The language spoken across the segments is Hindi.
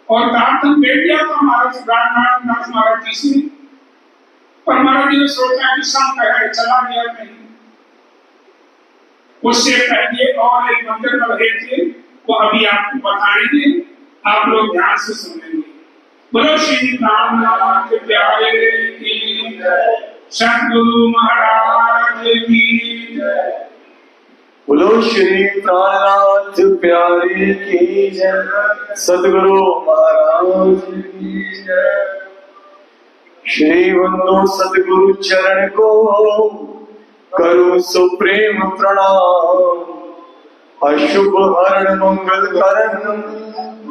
और प्रार्थना बैठ गया तो हमारा प्रार्थना हमारा तीसरी, पर हमारा ये सोचना कि शाम का चला गया नहीं। उससे पहले और एक मंदिर में रहे थे, वो अभी आपको बताएंगे, आप लोग ध्यान से सुनेंगे। बोलो श्री रामनाथ प्यारे की जय, सतगुरु महाराज की जय। बोलो श्री प्राणनाथ प्यारे की जय, सतगुरु महाराज की जय। श्री वंदो सतगुरु चरण को करो सुप्रेम प्रणाम, अशुभ हरण मंगल करण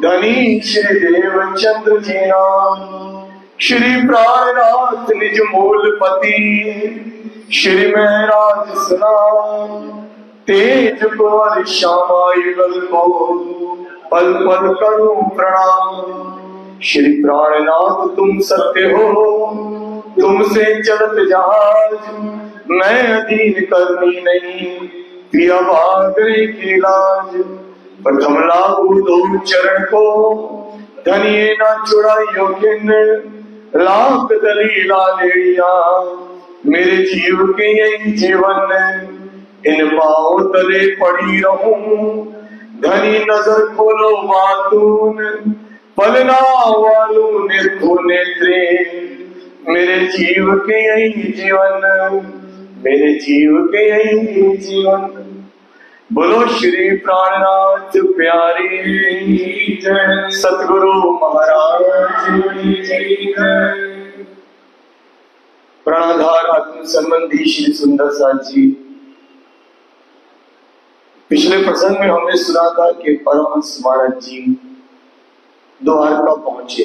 धनी श्री देव चंद्र जी नाम। श्री प्राणनाथ निज मूल पति श्री महराज सुनाम, तेज कुंवर श्यामायुगल को पल पल करूं प्रणाम। श्री प्राणनाथ तुम सत्य हो, तुमसे चलत जहाज, मैं अधीन करनी नहीं पिया भागरे की लाज। प्रथम लागू दो चरण को धनिये ना चुड़ाइयो किन, लाख दलीला लेड़िया मेरे जीव के यही जीवन। इन पाँव तले पड़ी रहूं धनी नजर खोलो बातून, पलना वालू निर्भो नेत्रे मेरे जीव के यही जीवन, मेरे जीव के यही जीवन। बोलो श्री प्राणनाथ प्यारे की जय, सतगुरु महाराज की जय। प्राणाधार आत्म संबंधी श्री सुंदर साथ जी, पिछले प्रसंग में हमने सुना था कि परमहंस महाराज जी द्वारका पहुंचे,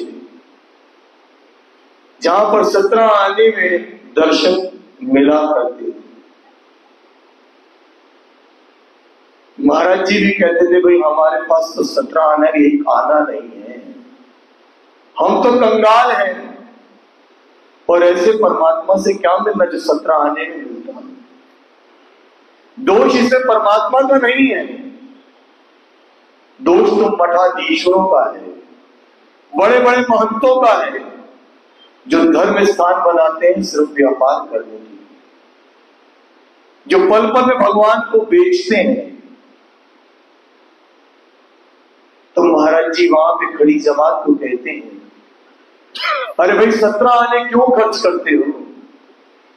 जहां पर 17 आने में दर्शन मिला करते थे। महाराज जी भी कहते थे भाई हमारे पास तो 17 आना है, एक आना नहीं है, हम तो कंगाल हैं, और ऐसे परमात्मा से क्या मिलना जो 17 आने में मिलता। दोष इसे परमात्मा का नहीं है, दोष तो मठाधीशों का है, बड़े बड़े महंतों का है, जो धर्म स्थान बनाते हैं सिर्फ व्यापार करने के लिए, जो पल पल में भगवान को बेचते हैं। तो महाराज जी वहां पे खड़ी जमात को कहते हैं, अरे भाई 17 आने क्यों खर्च करते हो,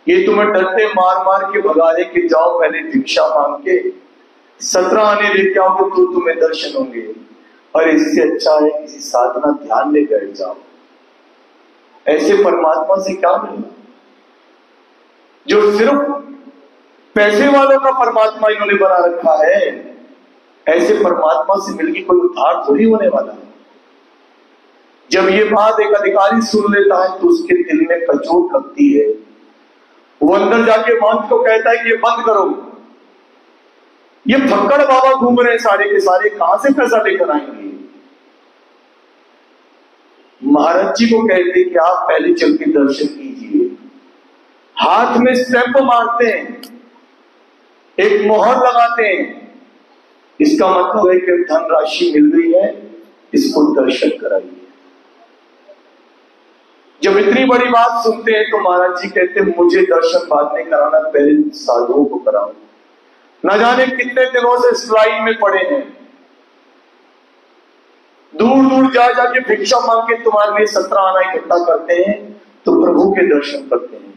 ये तुम्हें डरते मार मार के भगा दे कि जाओ पहले भिक्षा मांग के 17 आने लेके आओ तो तुम्हें दर्शन होंगे, और इससे अच्छा है किसी साधना ध्यान में बैठ जाओ। ऐसे परमात्मा से क्या मिलना, जो सिर्फ पैसे वालों का परमात्मा इन्होंने बना रखा है। ऐसे परमात्मा से मिलकर कोई उद्धार थोड़ी होने वाला है। जब ये बात एक अधिकारी सुन लेता है तो उसके दिल में कचोट लगती है, वो अंदर जाके महंत को कहता है कि ये बंद करो, ये फक्कड़ बाबा घूम रहे हैं सारे के सारे, कहां से पैसा लेकर आएंगे। महाराज जी को कहते कि आप पहले चल के दर्शन कीजिए, हाथ में स्टैंप मारते हैं, एक मोहर लगाते हैं, इसका मतलब है कि धनराशि मिल गई है, इसको दर्शन कराइए। जब इतनी बड़ी बात सुनते हैं तो महाराज जी कहते हैं मुझे दर्शन बाद में कराना, पहले साधुओं को कराओ। न जाने कितने दिनों से इस लाइन में पड़े हैं, दूर दूर जा जाके भिक्षा मांग के तुम्हारे लिए 17 आना इकट्ठा करते हैं तो प्रभु के दर्शन करते हैं।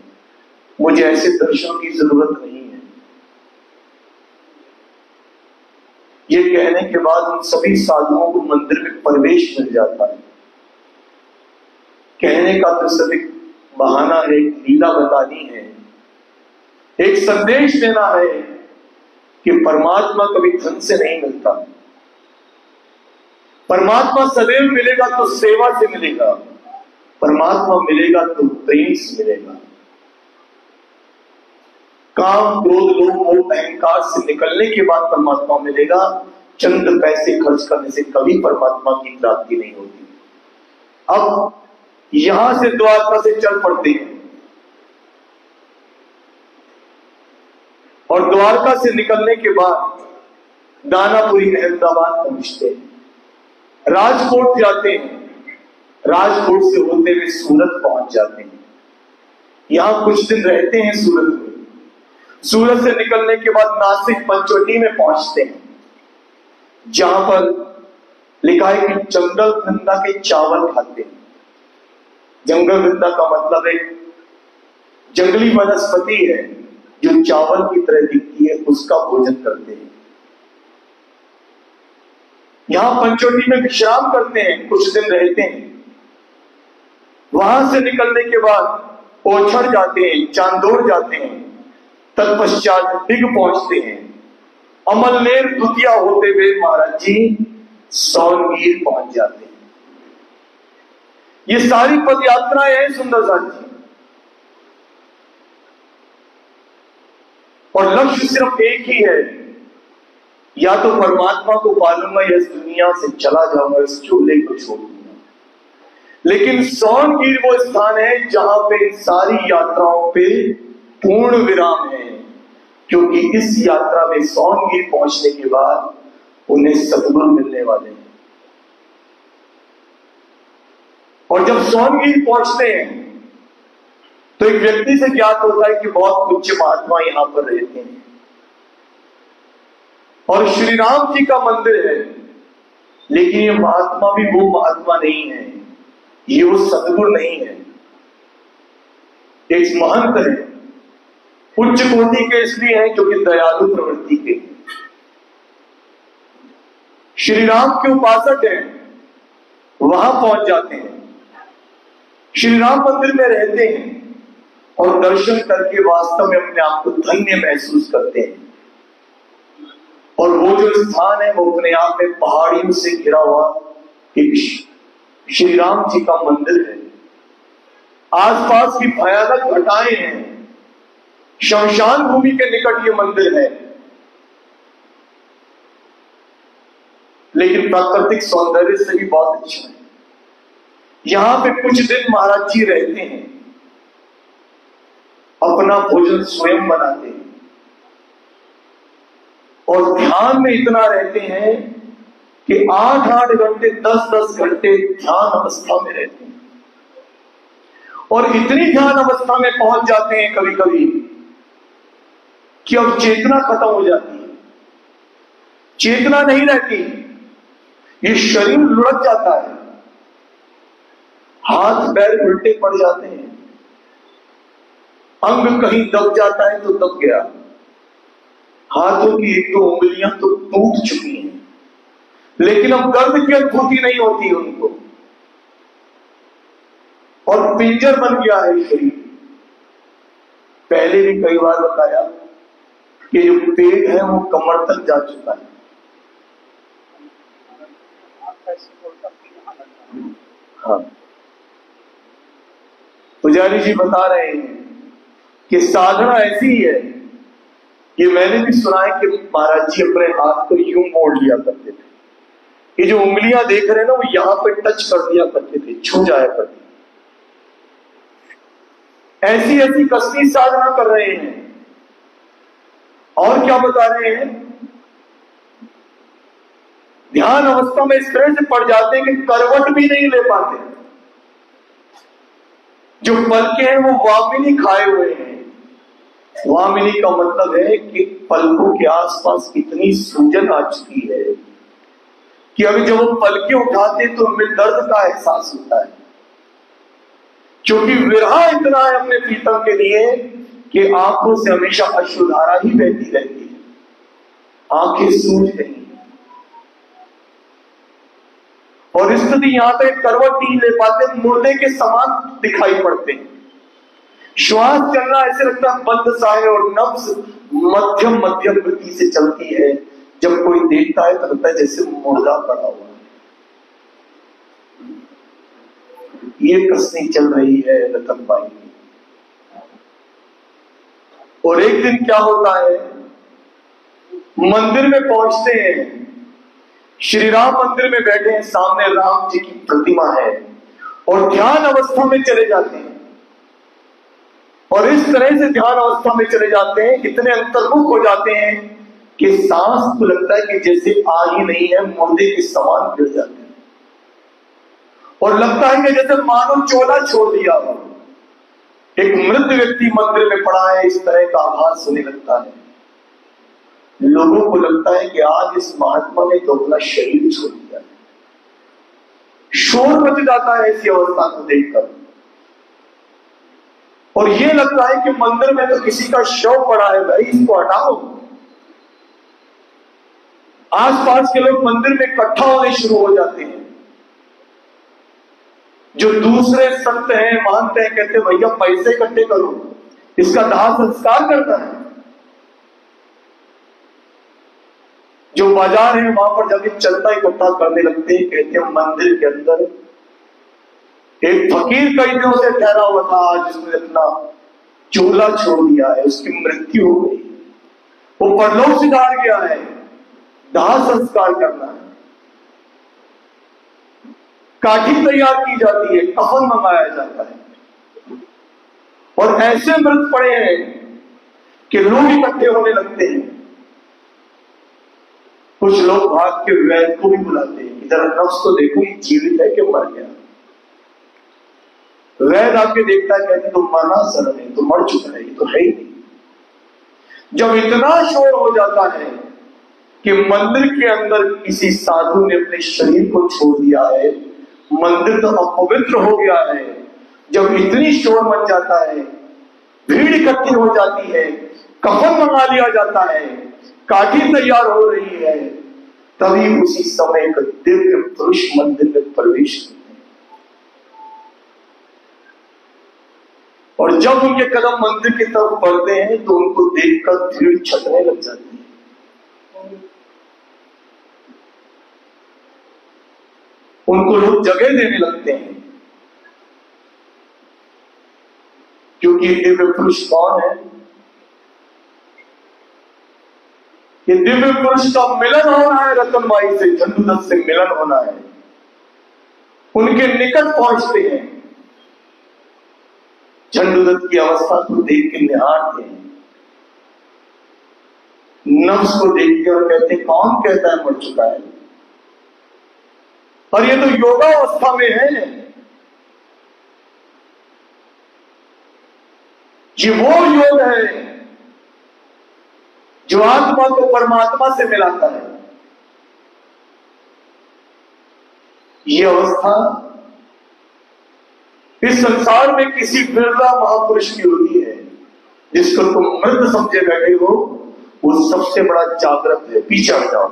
मुझे ऐसे दर्शन की जरूरत नहीं है। ये कहने के बाद उन सभी साधुओं को मंदिर में प्रवेश मिल जाता है। कहने का तो सब एक बहाना है, एक लीला बतानी है, एक संदेश देना है कि परमात्मा कभी धन से नहीं मिलता। परमात्मा सदैव मिलेगा तो सेवा से मिलेगा, परमात्मा मिलेगा तो प्रेम से मिलेगा। काम, क्रोध, लोभ, मोह, अहंकार से निकलने के बाद परमात्मा मिलेगा। चंद पैसे खर्च करने से कभी परमात्मा की प्राप्ति नहीं होती। अब यहां से द्वारका से चल पड़ते हैं और द्वारका से निकलने के बाद दानापुरी अहमदाबाद पहुंचते हैं, राजकोट जाते हैं। राजकोट से होते हुए सूरत पहुंच जाते हैं। यहां कुछ दिन रहते हैं सूरत में। सूरत से निकलने के बाद नासिक पंचवटी में पहुंचते हैं, जहां पर लिखा है कि जंगल वृंदा के चावल खाते हैं। जंगल वृंदा का मतलब एक जंगली वनस्पति है जो चावल की तरह दिखती है, उसका भोजन करते हैं। यहां पंचवटी में विश्राम करते हैं, कुछ दिन रहते हैं। वहां से निकलने के बाद ओछड़ जाते हैं, चांदोर जाते हैं, तत्पश्चात डिग पहुंचते हैं। अमलनेर दुतिया होते हुए महाराज जी सौनगीर पहुंच जाते हैं। ये सारी पद यात्राएं हैं सुंदर साथ जी, और लक्ष्य सिर्फ एक ही है, या तो परमात्मा को पालूंगा या इस दुनिया से चला जाऊंगा, इस झोले को छोड़ दूंगा। लेकिन सौनगीर वो स्थान है जहां पे सारी यात्राओं पे पूर्ण विराम है, क्योंकि इस यात्रा में सौनगीर पहुंचने के बाद उन्हें सद्गुरु मिलने वाले हैं। और जब सौनगीर पहुंचते हैं तो एक व्यक्ति से ज्ञात होता है कि बहुत उच्च महात्मा यहां पर रहते हैं, और श्री राम जी का मंदिर है। लेकिन ये महात्मा भी वो महात्मा नहीं है, ये वो सद्गुरु नहीं है। एक महंत है, उच्च कोटि के इसलिए हैं क्योंकि दयालु प्रवृत्ति के, श्री राम के उपासक हैं। वहां पहुंच जाते हैं, श्री राम मंदिर में रहते हैं और दर्शन करके वास्तव में अपने आप को धन्य महसूस करते हैं। और वो जो स्थान है वो अपने आप में पहाड़ियों से घिरा हुआ एक श्री राम जी का मंदिर है। आसपास की भयानक घटाएं हैं, शमशान भूमि के निकट ये मंदिर है, लेकिन प्राकृतिक सौंदर्य से भी बहुत अच्छा है। यहां पे कुछ दिन महाराज जी रहते हैं, अपना भोजन स्वयं बनाते हैं और ध्यान में इतना रहते हैं कि 8-8 घंटे 10-10 घंटे ध्यान अवस्था में रहते हैं। और इतनी ध्यान अवस्था में पहुंच जाते हैं कभी कभी कि अब चेतना खत्म हो जाती है, चेतना नहीं रहती, ये शरीर लुढ़क जाता है, हाथ पैर उल्टे पड़ जाते हैं, अंग कहीं दब जाता है तो दब गया, हाथों की 1-2 उंगलियां तो टूट चुकी हैं, लेकिन अब दर्द की अनुभूति नहीं होती उनको, और पिंजर बन गया है शरीर। पहले भी कई बार बताया कि जो पेट है वो कमर तक जा चुका है। हाँ, पुजारी जी बता रहे हैं कि साधना ऐसी है, ये मैंने भी सुना है कि महाराज जी अपने हाथ को यूं मोड़ लिया करते थे। ये जो उंगलियां देख रहे हैं ना, वो यहां पे टच कर दिया करते थे, छू जाया करते। ऐसी ऐसी कसनी साधना कर रहे हैं। और क्या बता रहे हैं, ध्यान अवस्था में इस तरह से पड़ जाते हैं कि करवट भी नहीं ले पाते। जो पलके हैं वो वामिनी खाए हुए हैं। वामिनी का मतलब है कि पलकों के आसपास इतनी सूजन आ चुकी है कि अभी जब वो पलके उठाते तो उनमें दर्द का एहसास होता है, क्योंकि विरह इतना है अपने प्रीतम के लिए कि आंखों से हमेशा अश्रुधारा ही बहती रहती है, आंखें सूज गई। और स्थिति यहां पे करवट नहीं ले पाते, मुर्दे के समान दिखाई पड़ते हैं। श्वास चलना ऐसे लगता है बंद सा है, और नब्ज मध्यम मध्यम गति से चलती है। जब कोई देखता है तो लगता है जैसे मुर्दा पड़ा हुआ है। ये कसनी चल रही है रतन बाई की। और एक दिन क्या होता है, मंदिर में पहुंचते हैं, श्री राम मंदिर में बैठे हैं, सामने राम जी की प्रतिमा है, और ध्यान अवस्था में चले जाते हैं। और इस तरह से ध्यान अवस्था में चले जाते हैं, इतने अंतर्मुख हो जाते हैं कि सांस तो लगता है कि जैसे आ ही नहीं है, मुर्दे के समान गिर जाते हैं। और लगता है कि जैसे मानो चोला छोड़ दिया हो। एक मृत व्यक्ति मंदिर में पड़ा है, इस तरह का आभास होने लगता है। लोगों को लगता है कि आज इस महात्मा ने तो अपना शरीर छोड़ दिया है। शोर मच जाता है ऐसी अवस्था को देखकर, और ये लगता है कि मंदिर में तो किसी का शव पड़ा है, भाई इसको हटाओ। आसपास के लोग मंदिर में इकट्ठा होने शुरू हो जाते हैं। जो दूसरे संत हैं, मानते हैं, कहते हैं भैया पैसे इकट्ठे करो, इसका दाह संस्कार करना है। जो बाजार है वहां पर जाके चंदा इकट्ठा करने लगते हैं। कहते हैं मंदिर के अंदर एक फकीर कई दिनों से ठहरा हुआ था, आज उसने अपना चोला छोड़ दिया है, उसकी मृत्यु हो गई, वो परलोक सिधार गया है, दाह संस्कार करना है। काठी तैयार की जाती है, कफन मंगाया जाता है, और ऐसे मृत पड़े हैं कि लोग इकट्ठे होने लगते हैं। कुछ लोग भाग के वैद्य को भी बुलाते हैं, इधर नफ्स को देखो ये जीवित है कि मर गया। वैद्य आके देखता है, कहते तो मरना सर नहीं, तो मर चुका है, ये तो है ही नहीं। जब इतना शोर हो जाता है कि मंदिर के अंदर किसी साधु ने अपने शरीर को छोड़ दिया है, मंदिर तो अपवित्र हो गया है, जब इतनी शोर मच जाता है, भीड़ इकट्ठी हो जाती है, कफन मंगा लिया जाता है, काठी तैयार हो रही है, तभी उसी समय एक दिव्य पुरुष मंदिर में प्रवेश करते हैं। और जब उनके कदम मंदिर की तरफ बढ़ते हैं तो उनको देखकर भीड़ छटने लग जाती है। उनको लोग जगह देने लगते हैं, क्योंकि दिव्य पुरुष कौन है? ये दिव्य पुरुष का मिलन होना है, रतनबाई से, झंडूदत्त से मिलन होना है। उनके निकट पहुंचते हैं, झंडूदत्त की अवस्था को देख के निहारते हैं, नफ्स को देखते और कहते कौन कहता है मर चुका है, और ये तो योगावस्था में है। ये वो योग है जो आत्मा को परमात्मा से मिलाता है। ये अवस्था इस संसार में किसी बिरला महापुरुष की होती है। जिसको तुम मृत समझे बैठे हो, वो सबसे बड़ा जागृत है, पीछे हट जाओ।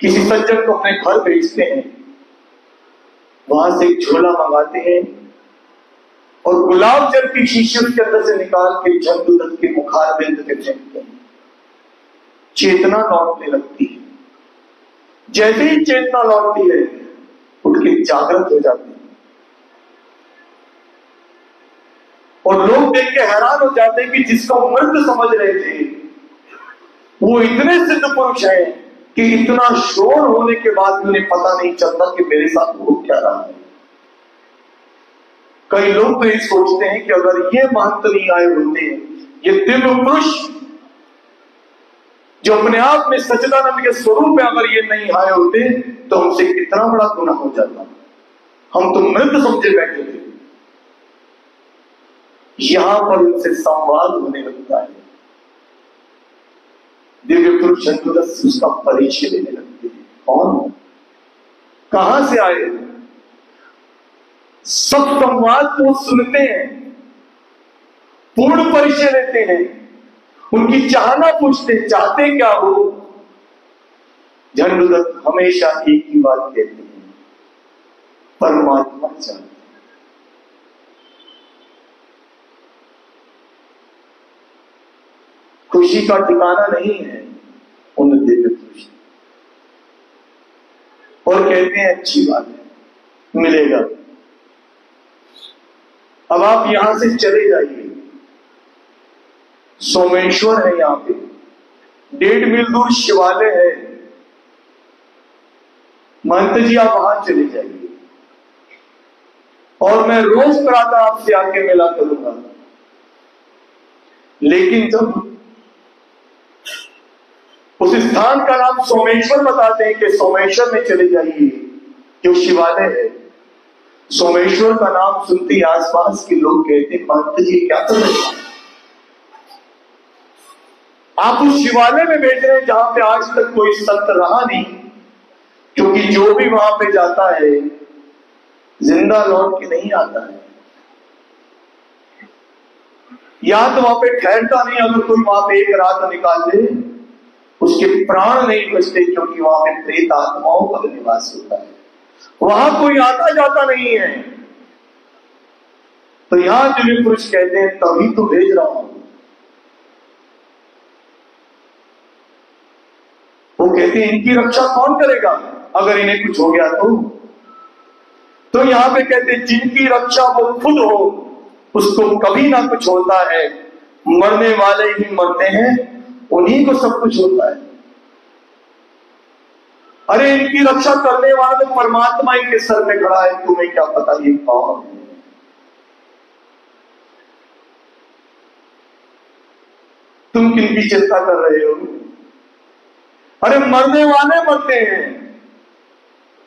किसी सज्जन को अपने घर भेजते हैं, वहां से एक झोला मंगाते हैं और गुलाब जल की शीशी के अंदर से निकाल के झंडूदत्त के मुखारबिंद पे फेंकते हैं। चेतना लौटने लगती है। जैसे ही चेतना लौटती है, उठ के जागृत हो जाती है, और लोग देख के हैरान हो जाते हैं कि जिसको मृत समझ रहे थे, वो इतने सिद्ध पुरुष हैं कि इतना शोर होने के बाद उन्हें पता नहीं चलता कि मेरे साथ हो क्या रहा है। कई लोग तो ये सोचते हैं कि अगर ये महंत नहीं आए होते, ये दिव्य पुरुष जो अपने आप में सच्चिदानंद के स्वरूप में अगर ये नहीं आए होते, तो हमसे कितना बड़ा गुनाह हो जाता। हम तो मृत समझे बैठे थे। यहां पर उनसे संवाद होने लगता है। दिव्य पुरुष झंडूदत्त उसका परिचय लेने लगते हैं। कौन, कहां से आए, सब संवाद को सुनते हैं, पूर्ण परिचय लेते हैं, उनकी चाहना पूछते हैं, चाहते क्या हो। झंडूदत्त हमेशा एक ही बात कहते हैं, परमात्मा चाहते। खुशी का ठिकाना नहीं है उन दिव्य पुरुष, और कहते हैं अच्छी बात है, मिलेगा। अब आप यहां से चले जाइए, सोमेश्वर है यहां पे, 1.5 मील दूर शिवालय है, महंत जी आप वहां चले जाइए, और मैं रोज प्रातः आपसे आके मिला करूंगा। लेकिन जब उस स्थान का नाम सोमेश्वर बताते हैं कि सोमेश्वर में चले जाइए, जो शिवालय है। सोमेश्वर का नाम सुनते ही आसपास के लोग कहते हैं, महंत जी क्या कर रहे हैं आप उस शिवालय में बैठ रहे हैं जहां पे आज तक कोई संत रहा नहीं, क्योंकि जो भी वहां पे जाता है जिंदा लौट के नहीं आता है, या तो वहां पे ठहरता नहीं। अगर कोई वहां पे एक रात निकाल दे उसके प्राण नहीं बचते, क्योंकि वहां पे प्रेत आत्माओं का निवास होता है, वहां कोई आता जाता नहीं है। तो यहां दिव्य पुरुष कहते हैं तभी तो भेज रहा हूं। वो कहते हैं इनकी रक्षा कौन करेगा अगर इन्हें कुछ हो गया तो यहां पे कहते हैं जिनकी रक्षा वो खुद हो उसको कभी ना कुछ होता है, मरने वाले ही मरते हैं, उन्हीं को सब कुछ होता है। अरे इनकी रक्षा करने वाला तो परमात्मा इनके सर पे खड़ा है, तुम्हें क्या पता ये कौन है। तुम किनकी चिंता कर रहे हो? अरे मरने वाले मरते हैं,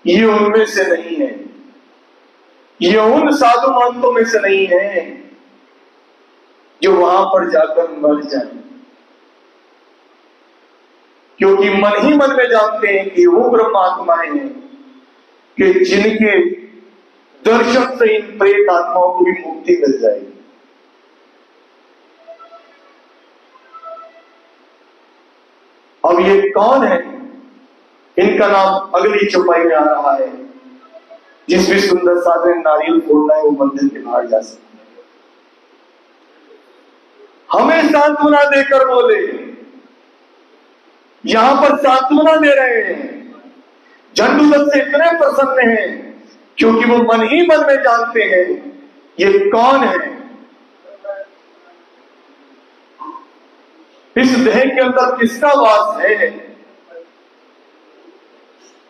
ये उनमें से नहीं है, ये उन साधु महंतों में से नहीं है जो वहां पर जाकर मर जाए, क्योंकि मन ही मन में जानते हैं कि वो ब्रह्मात्माएं हैं कि जिनके दर्शन से इन प्रेत आत्माओं को भी मुक्ति मिल जाएगी। अब ये कौन है? इनका नाम अगली चौपाई में आ रहा है। जिस भी सुंदर साधन नारियल फोड़ना है वो मंदिर के बाहर जा सकते हैं। हमें सांत्वना देकर बोले, यहां पर सांत्वना दे रहे हैं। झंडूदत्त से इतने प्रसन्न हैं क्योंकि वो मन ही मन में जानते हैं ये कौन है। इस देह के अंदर किसका वास है,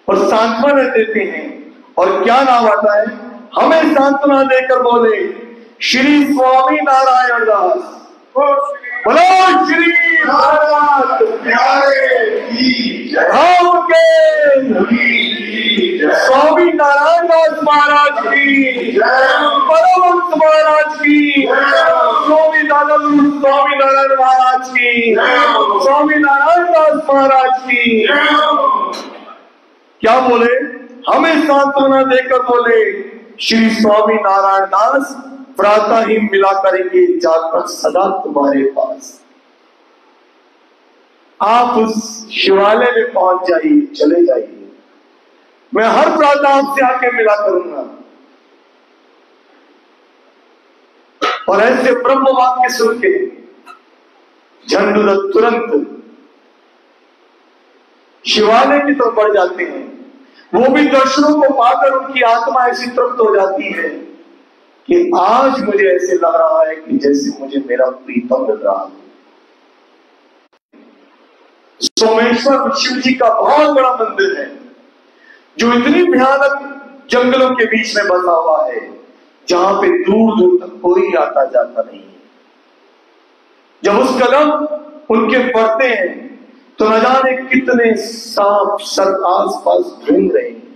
और सांत्वना देते हैं। और क्या नाम आता है? हमें सांत्वना देकर बोले श्री स्वामी नारायण दास, बोलो श्री महाराज प्यारे की धाम के स्वामी नारायण दास महाराज की, परमहंस महाराज की, स्वामी नारायण महाराज की, स्वामी नारायण दास महाराज की। क्या बोले? हमें सांत्वना देकर बोले श्री स्वामी नारायण दास प्रातः ही मिला करेंगे जाकर सदा तुम्हारे पास। आप उस शिवालय में पहुंच जाइए, चले जाइए, मैं हर प्रातः आपसे आके मिला करूंगा। और ऐसे ब्रह्म वाक्य सुन के झंडूदत्त तुरंत शिवालय की तरफ बढ़ जाते हैं। वो भी दर्शनों को पाकर उनकी आत्मा ऐसी तृप्त हो जाती है कि आज मुझे ऐसे लग रहा है कि जैसे मुझे मेरा प्रीतम मिल रहा है। सोमेश्वर शिव जी का बहुत बड़ा मंदिर है जो इतनी भयानक जंगलों के बीच में बसा हुआ है, जहां पे दूर दूर तक कोई आता जाता नहीं है। जब उस कदम उनके पड़ते हैं तो न जाने कितने सांप सर्प आस पास घूम रहे हैं।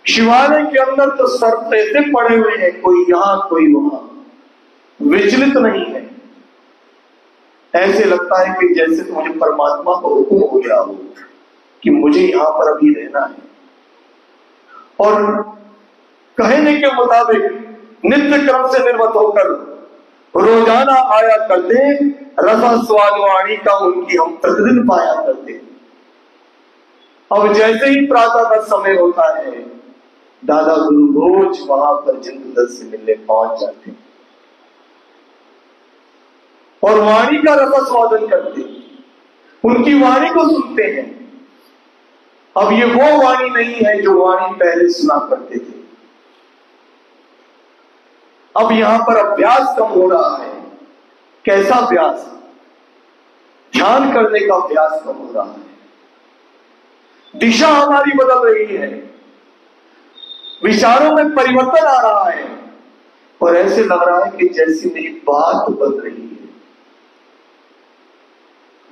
शिवालय के अंदर तो सर्प ऐसे पड़े हुए हैं, कोई यहां कोई वहां, विचलित नहीं है। ऐसे लगता है कि जैसे तो मुझे परमात्मा को हुक्म हो गया हो कि मुझे यहां पर अभी रहना है। और कहने के मुताबिक नित्य क्रम से निर्मित होकर रोजाना आया करते, रसा स्वाद वाणी का उनकी हम प्रतिदिन पाया करते। अब जैसे ही प्रातः का समय होता है दादा गुरु रोज वहां पर झंडूदत्त से मिलने पहुंच जाते और वाणी का रसास्वादन करते, उनकी वाणी को सुनते हैं। अब ये वो वाणी नहीं है जो वाणी पहले सुना करते थे। अब यहां पर अभ्यास कम हो रहा है। कैसा अभ्यास? ध्यान करने का अभ्यास कम हो रहा है। दिशा हमारी बदल रही है, विचारों में परिवर्तन आ रहा है, और ऐसे लग रहा है कि जैसी मेरी बात बदल रही है।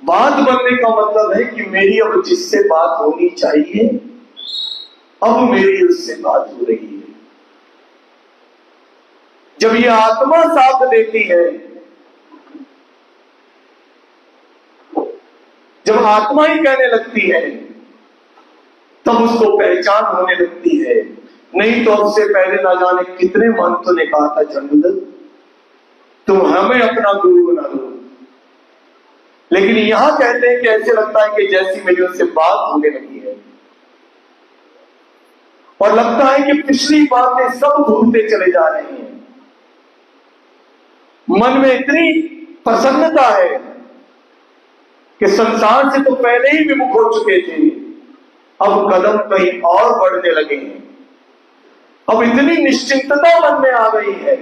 बात बनने का मतलब है कि मेरी अब जिससे बात होनी चाहिए, अब मेरी उससे बात हो रही है। जब ये आत्मा साथ देती है, जब आत्मा ही कहने लगती है, तब उसको पहचान होने लगती है। नहीं तो उससे पहले ना जाने कितने महंतों ने कहा था, चंद्रदत्त तुम हमें अपना गुरु बना दो। लेकिन यहां कहते हैं कि ऐसे लगता है कि जैसी मेरी उससे बात होने लगी है, और लगता है कि पिछली बातें सब भूलते चले जा रहे हैं। मन में इतनी प्रसन्नता है कि संसार से तो पहले ही विमुख हो चुके थे, अब कदम कहीं और बढ़ने लगे हैं। अब इतनी निश्चिंतता मन में आ गई है,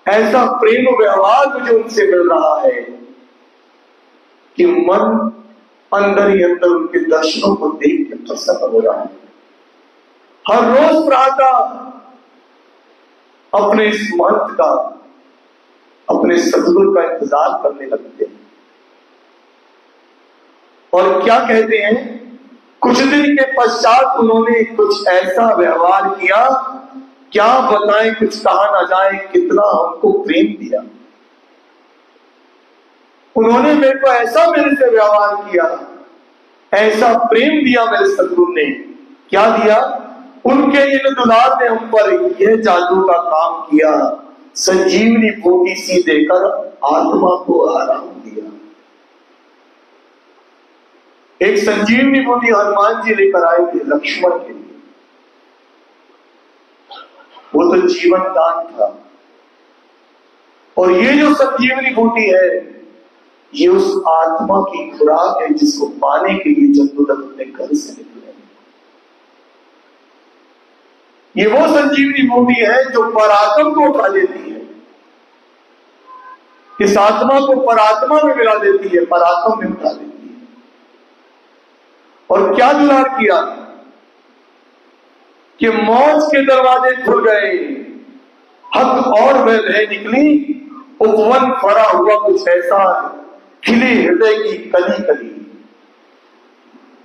ऐसा प्रेम व्यवहार मुझे उनसे मिल रहा है कि मन अंदर ही अंदर उनके दर्शनों को देख के प्रसन्न हो रहा है। हर रोज प्रातः अपने इस महंत का, अपने सदगुरु का इंतजार करने लगते हैं। और क्या कहते हैं, कुछ दिन के पश्चात उन्होंने कुछ ऐसा व्यवहार किया, क्या बताएं, कुछ कहा ना जाए, कितना हमको प्रेम दिया। उन्होंने मेरे को ऐसा मेरे से व्यवहार किया, ऐसा प्रेम दिया मेरे सदगुरु ने। क्या दिया? उनके इन दुलार ने हम पर यह जादू का काम किया, संजीवनी बूटी सी देकर आत्मा को आराम दिया। एक संजीवनी बूटी हनुमान जी लेकर आए थे लक्ष्मण के लिए, वो तो जीवन दान था। और ये जो संजीवनी बूटी है, ये उस आत्मा की खुराक है जिसको पाने के लिए चंद्रदत्त अपने घर से निकले। ये वो संजीवनी बूटी है जो परात्मा को उठा देती है, इस आत्मा को परात्मा में मिला देती है, परात्मा में उठा देती है। और क्या दुलार किया कि मौत के दरवाजे खुल गए, हक और वह निकली, उपवन फरा हुआ कुछ ऐसा, खिली हृदय की कली कली।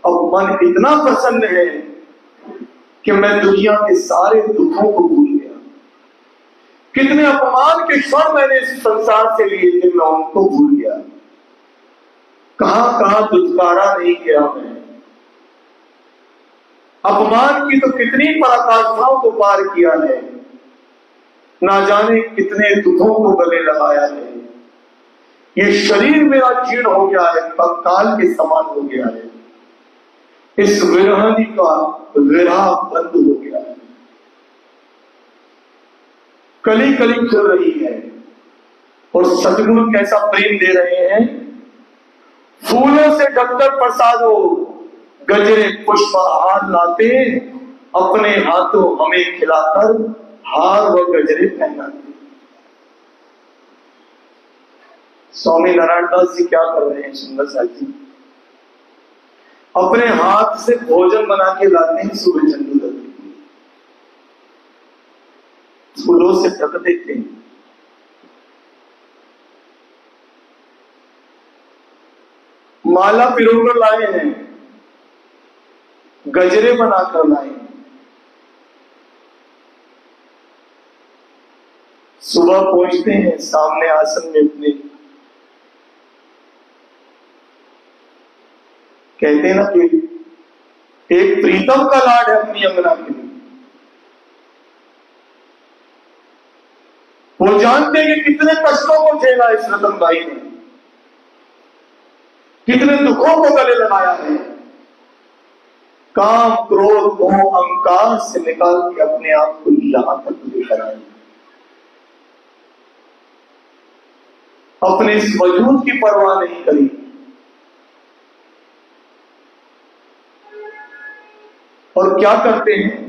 अब मन इतना प्रसन्न है कि मैं दुनिया के सारे दुखों को भूल गया। कितने अपमान के क्षण मैंने इस संसार से लिए थे, मैं उनको भूल गया। कहां कहां दुत्कारा नहीं किया मैं, अपमान की तो कितनी पराकाष्ठाओं को पार किया है, ना जाने कितने दुखों को गले लगाया है। ये शरीर मेरा जीर्ण हो गया है, कंकाल के समान हो गया है। इस विरहानी का विरह बंद हो गया है, कली कली खिल रही है। और सतगुरु कैसा प्रेम दे रहे हैं, फूलों से ढककर प्रसादो, गजरे पुष्पहार लाते, अपने हाथों हमें खिलाकर हार व गजरे पहनाते। स्वामी नारायण दास जी क्या कर रहे हैं सुंदर साहब जी, अपने हाथ से भोजन बना के लाते हैं सुबह चंद्रदत्त, फूलों से ढक देते हैं। माला पिरोकर लाए हैं, गजरे बनाकर लाए हैं। सुबह पहुंचते हैं, सामने आसन में अपने कहते हैं ना कि एक प्रीतम का लाड है अपनी अंगना के लिए। वो जानते हैं कि कितने कष्टों को झेला इस रतन भाई ने, कितने दुखों को गले लगाया है। काम क्रोध मोह अहंकार से निकाल के अपने आप को यहां तक लेकर आए, अपने इस वजूद की परवाह नहीं करी। और क्या करते हैं,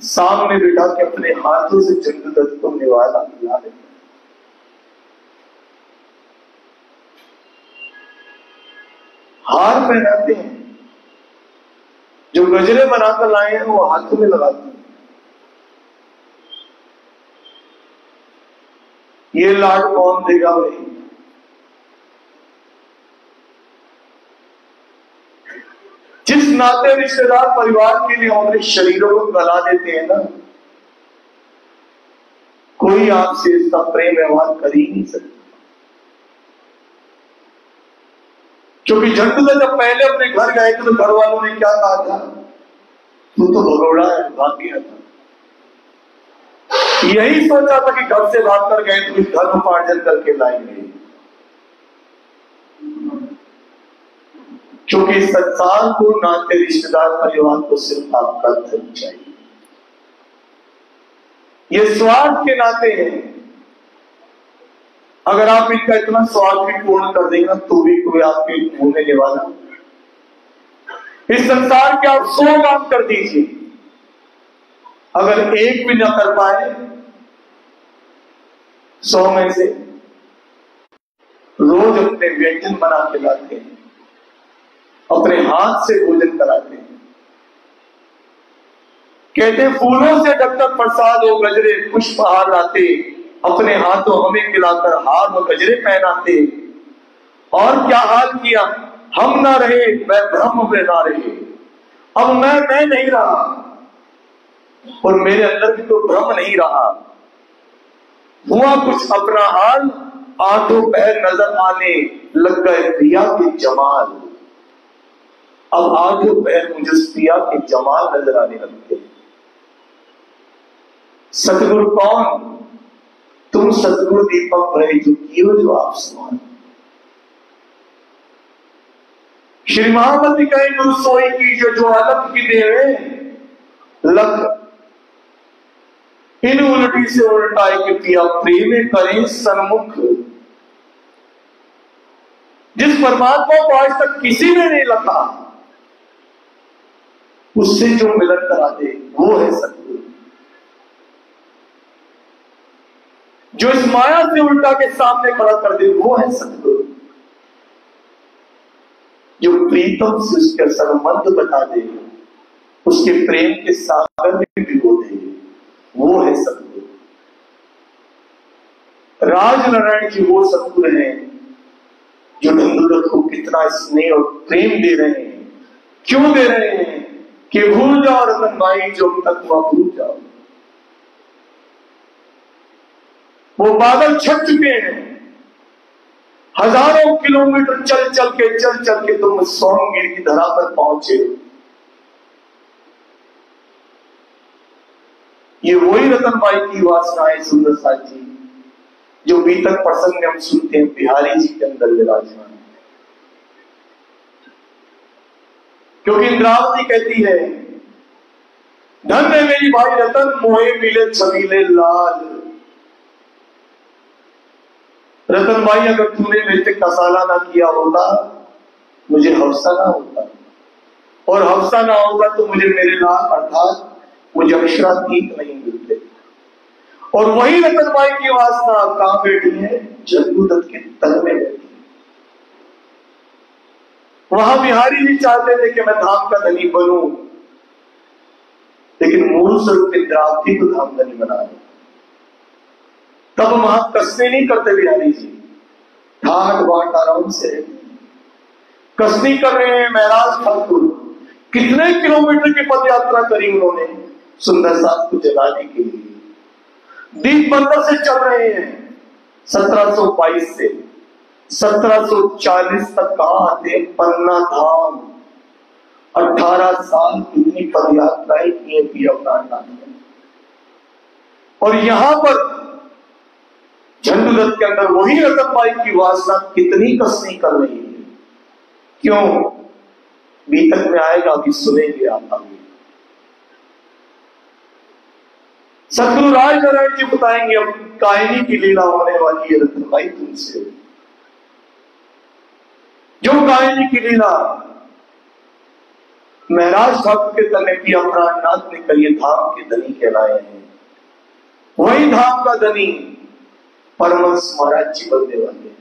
सामने बिठा के अपने हाथों से चंद्रदत्त को निवाला खिला देते हैं। हार पहनाते हैं, जो गजरे बनाकर लाए हैं वो हाथों में लगाते हैं। ये लाड कौन देगा भाई? जिस नाते रिश्तेदार परिवार के लिए अपने शरीरों को गला देते हैं ना, कोई आपसे इसका प्रेम व्यवहार कर ही नहीं सकता। क्योंकि झंडू जब पहले अपने घर गए थे तो घर वालों ने क्या कहा था? तू तो भगोड़ा है, भाग गया था। यही सोचा था कि घर से भाग कर गए तो इस घर में उपार्जन करके लाएंगे। क्योंकि संसार को नाते रिश्तेदार परिवार को सिर्फ आपका धर्म चाहिए। ये स्वार्थ के नाते हैं। अगर आप इनका इतना स्वार्थ भी पूर्ण कर देंगे तो भी कोई आपके मुंह में वाला। इस संसार के आप 100 काम कर दीजिए, अगर एक भी ना कर पाए 100 में से रोज अपने व्यंजन बना के लाते हैं, अपने हाथ से भोजन कराते हैं। कहते फूलों से जब तक प्रसाद हो गजरे पुष्पहार लाते, अपने हाथों हमें खिलाकर हार में गजरे पहनाते। और क्या हाल किया, हम ना रहे मैं ब्रह्म में ना रहे। अब मैं नहीं रहा और मेरे अंदर भी तो ब्रह्म नहीं रहा। हुआ कुछ अपना हाल, आंखों पैर नजर आने लग गए प्रिया के जमाल। अब आंखों पैर मुझे प्रिया के जमाल नजर आने लगते। सतगुरु कौन? तुम सतगुरु दीपक रहे जो कियो जो आप समान। श्री महामती कहे गुरु सोई की जो अलग की देवे लग। इन उल्टी से उल्टाए के पिया प्रेम करें सन्मुख। जिस परमात्मा को आज तक किसी ने नहीं लखा, उससे जो मिलन करा दे वो है सतगुरु। जो इस माया से उल्टा के सामने खड़ा कर दे वो है सतगुरु। जो प्रीतम से उसके संबंध बता दे, उसके प्रेम के सागर में भिगो दे, वो है सतगुरु। राजनारायण जी वो सतगुरु हैं जो धनुर्धर को कितना स्नेह और प्रेम दे रहे हैं। क्यों दे रहे हैं? कि भूल जाओ रतन भाई जो तक वह भूल जाओ। वो बादल छट चुके हैं, हजारों किलोमीटर चल चल के तुम सोमगिर की धरा पर पहुंचे। ये वही रतन भाई की वासना है सुंदर साथ जी, जो बीतक प्रसंग में हम सुनते हैं बिहारी जी के अंदर विराजमान। क्योंकि इंद्रावती कहती है धन में मेरी भाई रतन मोहे मिले छबीले लाल। रतन भाई अगर तूने मेरे से कसाला ना किया होता मुझे हफ्सा ना होता, और हफ्सा ना होता तो मुझे मेरे लाल अर्थात मुझे अक्षरातीत नहीं मिलते। और वही रतन भाई की वासना कहां बैठी है? झंडू दत्त के तन में बैठी। वहां बिहारी जी चाहते थे कि मैं धाम का धनी बनूं, लेकिन मूल स्वरूप इंद्रावती को धाम धनी बना दे। तब वहां कसने नहीं करते बिहारी जी, ठाट बाट आराम से कसनी कर रहे हैं। महराज ठाकुर कितने किलोमीटर की पद यात्रा करी उन्होंने सुंदर साथ को जगाने के लिए। दीप बंदर से चल रहे हैं 1722 से 1740 तक कहां आते? पन्ना धाम। 18 साल कितनी पद यात्राएं की है पिया प्राणनाथ ने। और यहां पर झंडू दत्त के अंदर वही रतन भाई की वासना कितनी कसनी कर रही है। क्यों? बीतक में आएगा, अभी सुनेंगे आप आगे। सतगुरु राजनारायण जी बताएंगे अब कायनी की लीला होने वाली है रतन भाई तुमसे। जो कायनी की लीला महराज ठाकुर के तने पिया प्राणनाथ ने करिए धाम के धनी कहलाए हैं। वही धाम का धनी परमहंस महाराज जी बनने वाले।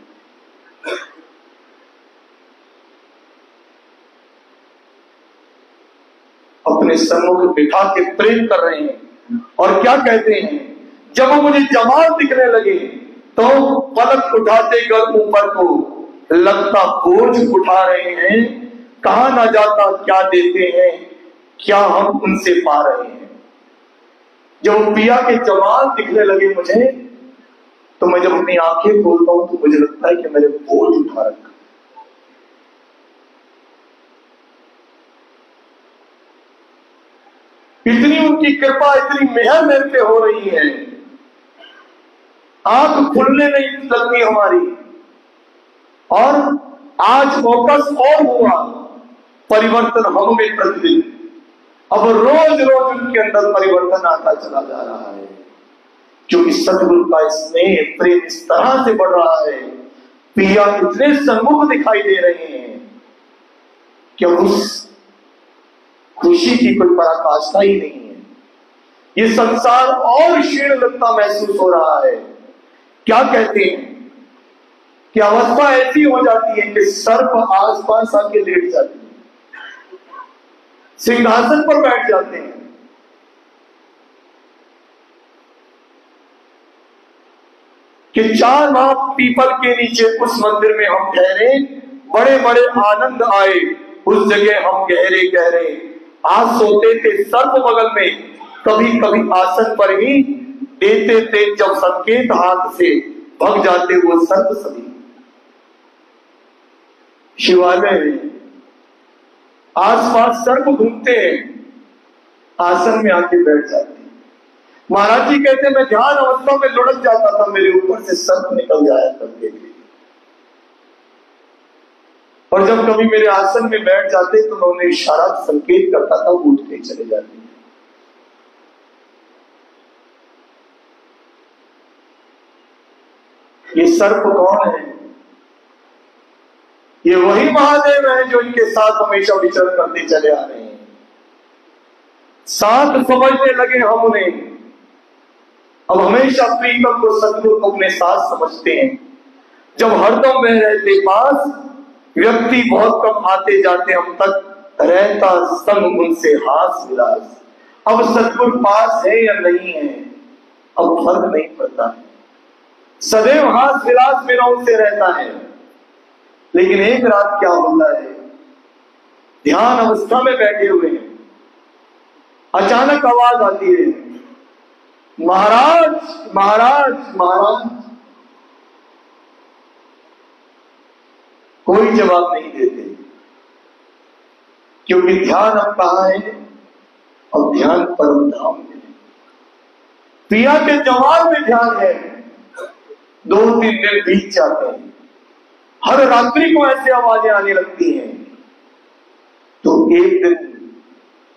अपने सम्मुख बिठा के प्रेम कर रहे हैं। और क्या कहते हैं? जब वो मुझे जमाल दिखने लगे तो पलक उठाते कर ऊपर को लगता बोझ उठा रहे हैं, कहा ना जाता क्या देते हैं, क्या हम उनसे पा रहे हैं। जब पिया के जमाल दिखने लगे मुझे, तो मैं जब अपनी आंखें खोलता हूं तो मुझे लगता है कि मैंने बोझ उठा रखा। इतनी उनकी कृपा, इतनी मेहर मेरे पे हो रही है, आंख खुलने नहीं लगती हमारी। और आज फोकस और हुआ, परिवर्तन हम में प्रतिदिन, अब रोज रोज उनके अंदर परिवर्तन आता चला जा रहा है, क्योंकि सतगुरु का स्नेह प्रेम इस तरह से बढ़ रहा है। पिया इतने सन्मुख दिखाई दे रहे हैं कि उस खुशी की कोई पराकाष्ठा ही नहीं है। ये संसार और क्षीण लगता महसूस हो रहा है। क्या कहते हैं कि अवस्था ऐसी हो जाती है कि सर्प आसपास आके लेट जाते हैं, सिंहासन पर बैठ जाते हैं। कि 4 माह पीपल के नीचे उस मंदिर में हम ठहरे, बड़े बड़े आनंद आए, उस जगह हम गहरे गहरे आज सोते थे सर्प बगल में, कभी कभी आसन पर ही देते थे, जब संकेत हाथ से भग जाते वो सर्प सभी। शिवालय में आसपास सर्प घूमते हैं, आसन में आके बैठ जाते हैं। महाराज जी कहते मैं ध्यान अवस्था में लुढ़क जाता था, मेरे ऊपर से सर्प निकल जाया करते थे, और जब कभी मेरे आसन में बैठ जाते तो मैं उन्हें इशारा संकेत करता था, वो उठ के चले जाते। ये सर्प कौन है? ये वही महादेव है जो इनके साथ हमेशा विचरण करते चले आ रहे हैं। साथ समझने लगे हम उन्हें, अब हमेशा प्रीतम को सतगुरु को अपने साथ समझते हैं। जब हरदम में रहते पास, व्यक्ति बहुत कम आते जाते हम तक, रहता संग उनसे हास विलास। अब सतगुरु पास है या नहीं है अब फर्क नहीं पड़ता है, सदैव हास विलास मेरा उनसे रहता है। लेकिन एक रात क्या होता है, ध्यान अवस्था में बैठे हुए हैं, अचानक आवाज आती है, महाराज महाराज महाराज। कोई जवाब नहीं देते, क्योंकि ध्यान अब कहां है, और ध्यान परम धाम में। पिया के जवाब में ध्यान है। 2-3 दिन बीत जाते हैं, हर रात्रि को ऐसी आवाजें आने लगती हैं। तो एक दिन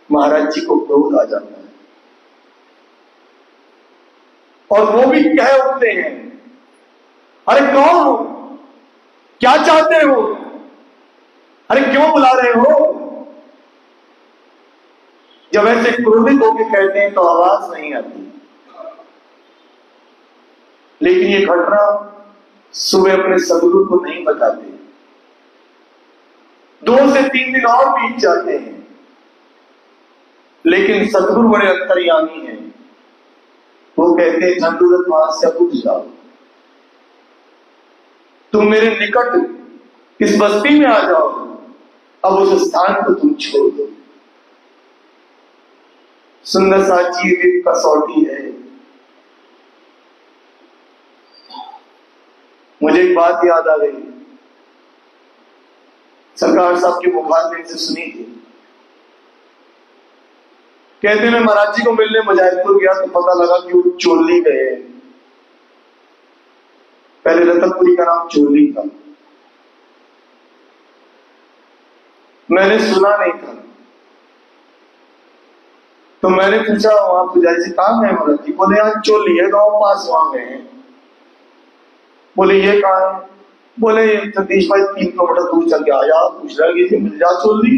महाराज जी को क्रोध आ जाता है, और वो भी कह उठते हैं, अरे कौन हो, क्या चाहते हो, अरे क्यों बुला रहे हो। जब ऐसे क्रोधित होकर कहते हैं तो आवाज नहीं आती। लेकिन ये घटना सुबह अपने सदगुरु को नहीं बताते। 2 से 3 दिन और बीत जाते हैं, लेकिन सदगुरु बड़े अंतर्यामी हैं। वो कहते हैं झंडूरत वहां से उठ जाओ, तुम मेरे निकट इस बस्ती में आ जाओ, अब उस स्थान को तुम छोड़ दो। सुंदर सा जीवित कसौटी है। मुझे एक बात याद आ गई, सरकार साहब की मुखार में से सुनी थी। कहते मैं महाराज जी को मिलने मुजाहिदपुर गया तो पता लगा कि वो चोली गए। पहले रतनपुरी का नाम चोली था, मैंने सुना नहीं था। तो मैंने पूछा वहां पुजारी से, कहां गए महाराज जी? बोले यहाँ चोली है गांव पास, वहां गए हैं। बोले ये कहां है? बोले सतीश भाई 3 किलोमीटर दूर चल के आया, पूछ रहा कि मिल जा चोली,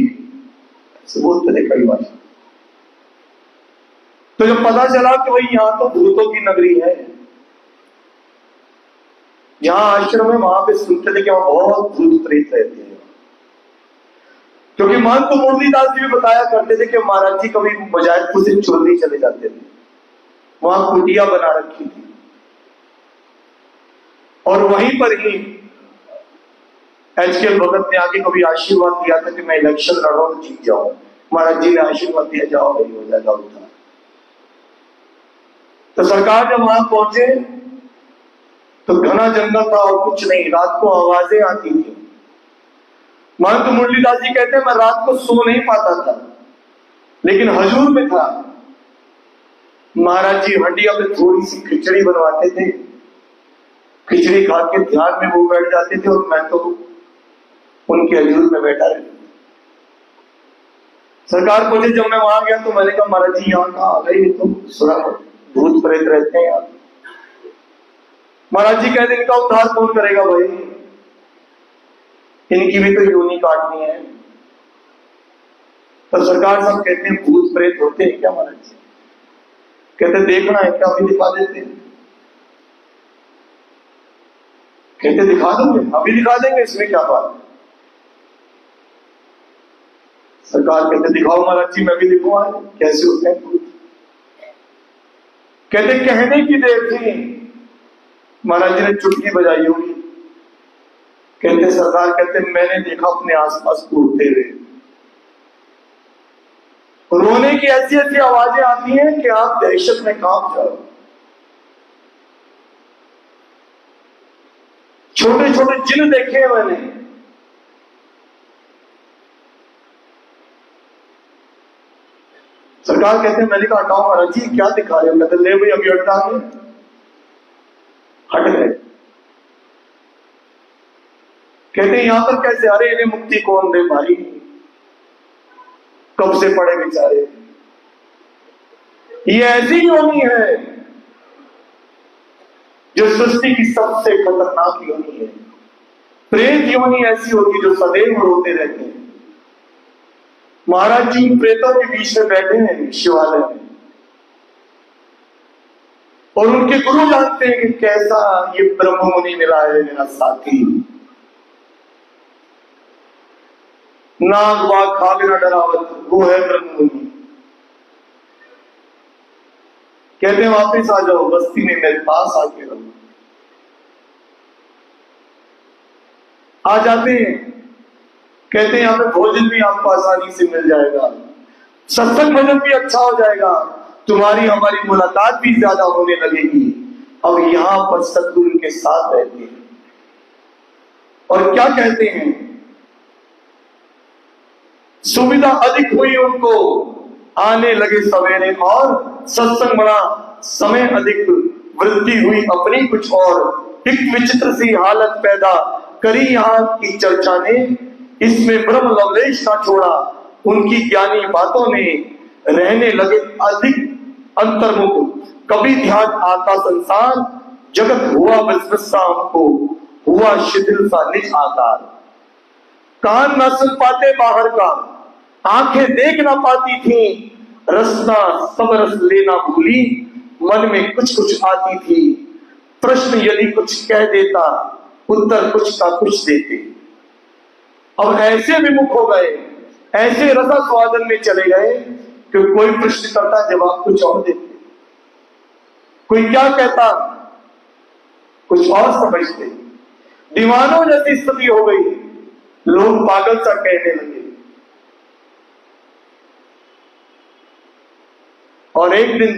ऐसे बोलते थे कई बार। तो जब पता चला कि भाई यहाँ तो भूतों की नगरी है, जहां आश्रम है वहां पे सुनते थे कि वहां बहुत भूत प्रेत रहते हैं। क्योंकि महंत मुरलीदास जी भी बताया करते थे कि महाराज जी कभी मुजाहिदपुर से चोली चले जाते थे, वहां कुटिया बना रखी थी। और वहीं पर ही HKL भगत ने आगे कभी आशीर्वाद दिया था कि मैं इलेक्शन लड़ूं तो जीत जाऊं। महाराज जी ने आशीर्वाद दिया, जाओ भाई हो जाएगा उठा। तो सरकार जब वहां पहुंचे तो घना जंगल था और कुछ नहीं, रात को आवाजें आती थी। महंत मुरलीदास जी कहते हैं मैं रात को सो नहीं पाता था, लेकिन हजूर में था। महाराज जी हंडिया में थोड़ी सी खिचड़ी बनवाते थे, खिचड़ी खा के ध्यान में वो बैठ जाते थे और मैं तो उनके हजूर में बैठा रहता। सरकार पूछे, जब मैं वहां गया तो मैंने कहा महाराज जी यहाँ कहाँ आ गई, तो सुना भूत प्रेत रहते हैं यहाँ। महाराज जी कहते इनका उद्धार कौन करेगा भाई, इनकी भी तो योनि काटनी है। तो सरकार साहब कहते हैं भूत प्रेत होते हैं क्या महाराज जी? कहते देखना है क्या, अभी दिखा देते हैं। कहते दिखा दोगे? अभी दिखा देंगे, इसमें क्या बात है। सरकार कहते दिखाओ महाराज जी, मैं भी दिखूंगा कैसे होते हैं भूत। कहते कहने की देर थी, महाराज जी ने चुटकी बजाई होगी। कहते सरदार कहते मैंने देखा अपने आसपास उड़ते हुए, रोने की ऐसी ऐसी आवाजें आती हैं कि आप दहशत में कांप जाओ। छोटे छोटे जिन देखे हैं मैंने। सरकार कहते हैं मैंने कहा हटाओ महाराज जी क्या दिखा रहे हो? कहते ले भाई अभी हटा गए, हट गए। कहते यहां पर कैसे? अरे इन्हें मुक्ति कौन दे भाई, कब से पड़े बेचारे। ये ऐसी योनि है जो सृष्टि की सबसे खतरनाक योनि है। प्रेत योनि ऐसी होती जो सदैव रोते रहते हैं। महाराज जी प्रेतों के बीच में बैठे हैं शिवालय में, और उनके गुरु जानते हैं कि कैसा ये ब्रह्म मुनि मिला है मेरा साथी। नाग वाग खाग न डरावत, वो है ब्रह्म मुनि। कहते हैं वापिस आ जाओ बस्ती में, मेरे पास आके रहो। आ जाते हैं, कहते हैं यहां पे भोजन भी आपको आसानी से मिल जाएगा, सत्संग भजन भी अच्छा हो जाएगा, तुम्हारी हमारी मुलाकात भी ज्यादा होने लगेगी। अब यहां पर सतगुरु के साथ रहते हैं और क्या कहते हैं, सुविधा अधिक हुई उनको, आने लगे सवेरे और सत्संग बड़ा, समय अधिक वृद्धि हुई अपनी कुछ और। एक विचित्र सी हालत पैदा करी यहाँ की चर्चा ने, इसमें ब्रह्म लवलेश ना छोड़ा। उनकी ज्ञानी बातों ने रहने लगे अधिक अंतर्मुख, कभी ध्यान आता संसार, जगत हुआ विस्मृता हमको, हुआ शिथिल सा निज आकार। कान न सुन पाते बाहर का, आंखें देख ना पाती थी, रसना सब रस लेना भूली, मन में कुछ कुछ आती थी। प्रश्न यदि कुछ कह देता, उत्तर कुछ का कुछ देते। अब ऐसे विमुख हो गए, ऐसे रसा स्वादन में चले गए कि कोई प्रश्न करता जवाब कुछ और देते, कोई क्या कहता कुछ और समझते। दीवानों जैसी स्थिति हो गई, लोग पागल सा कहने लगे। और एक दिन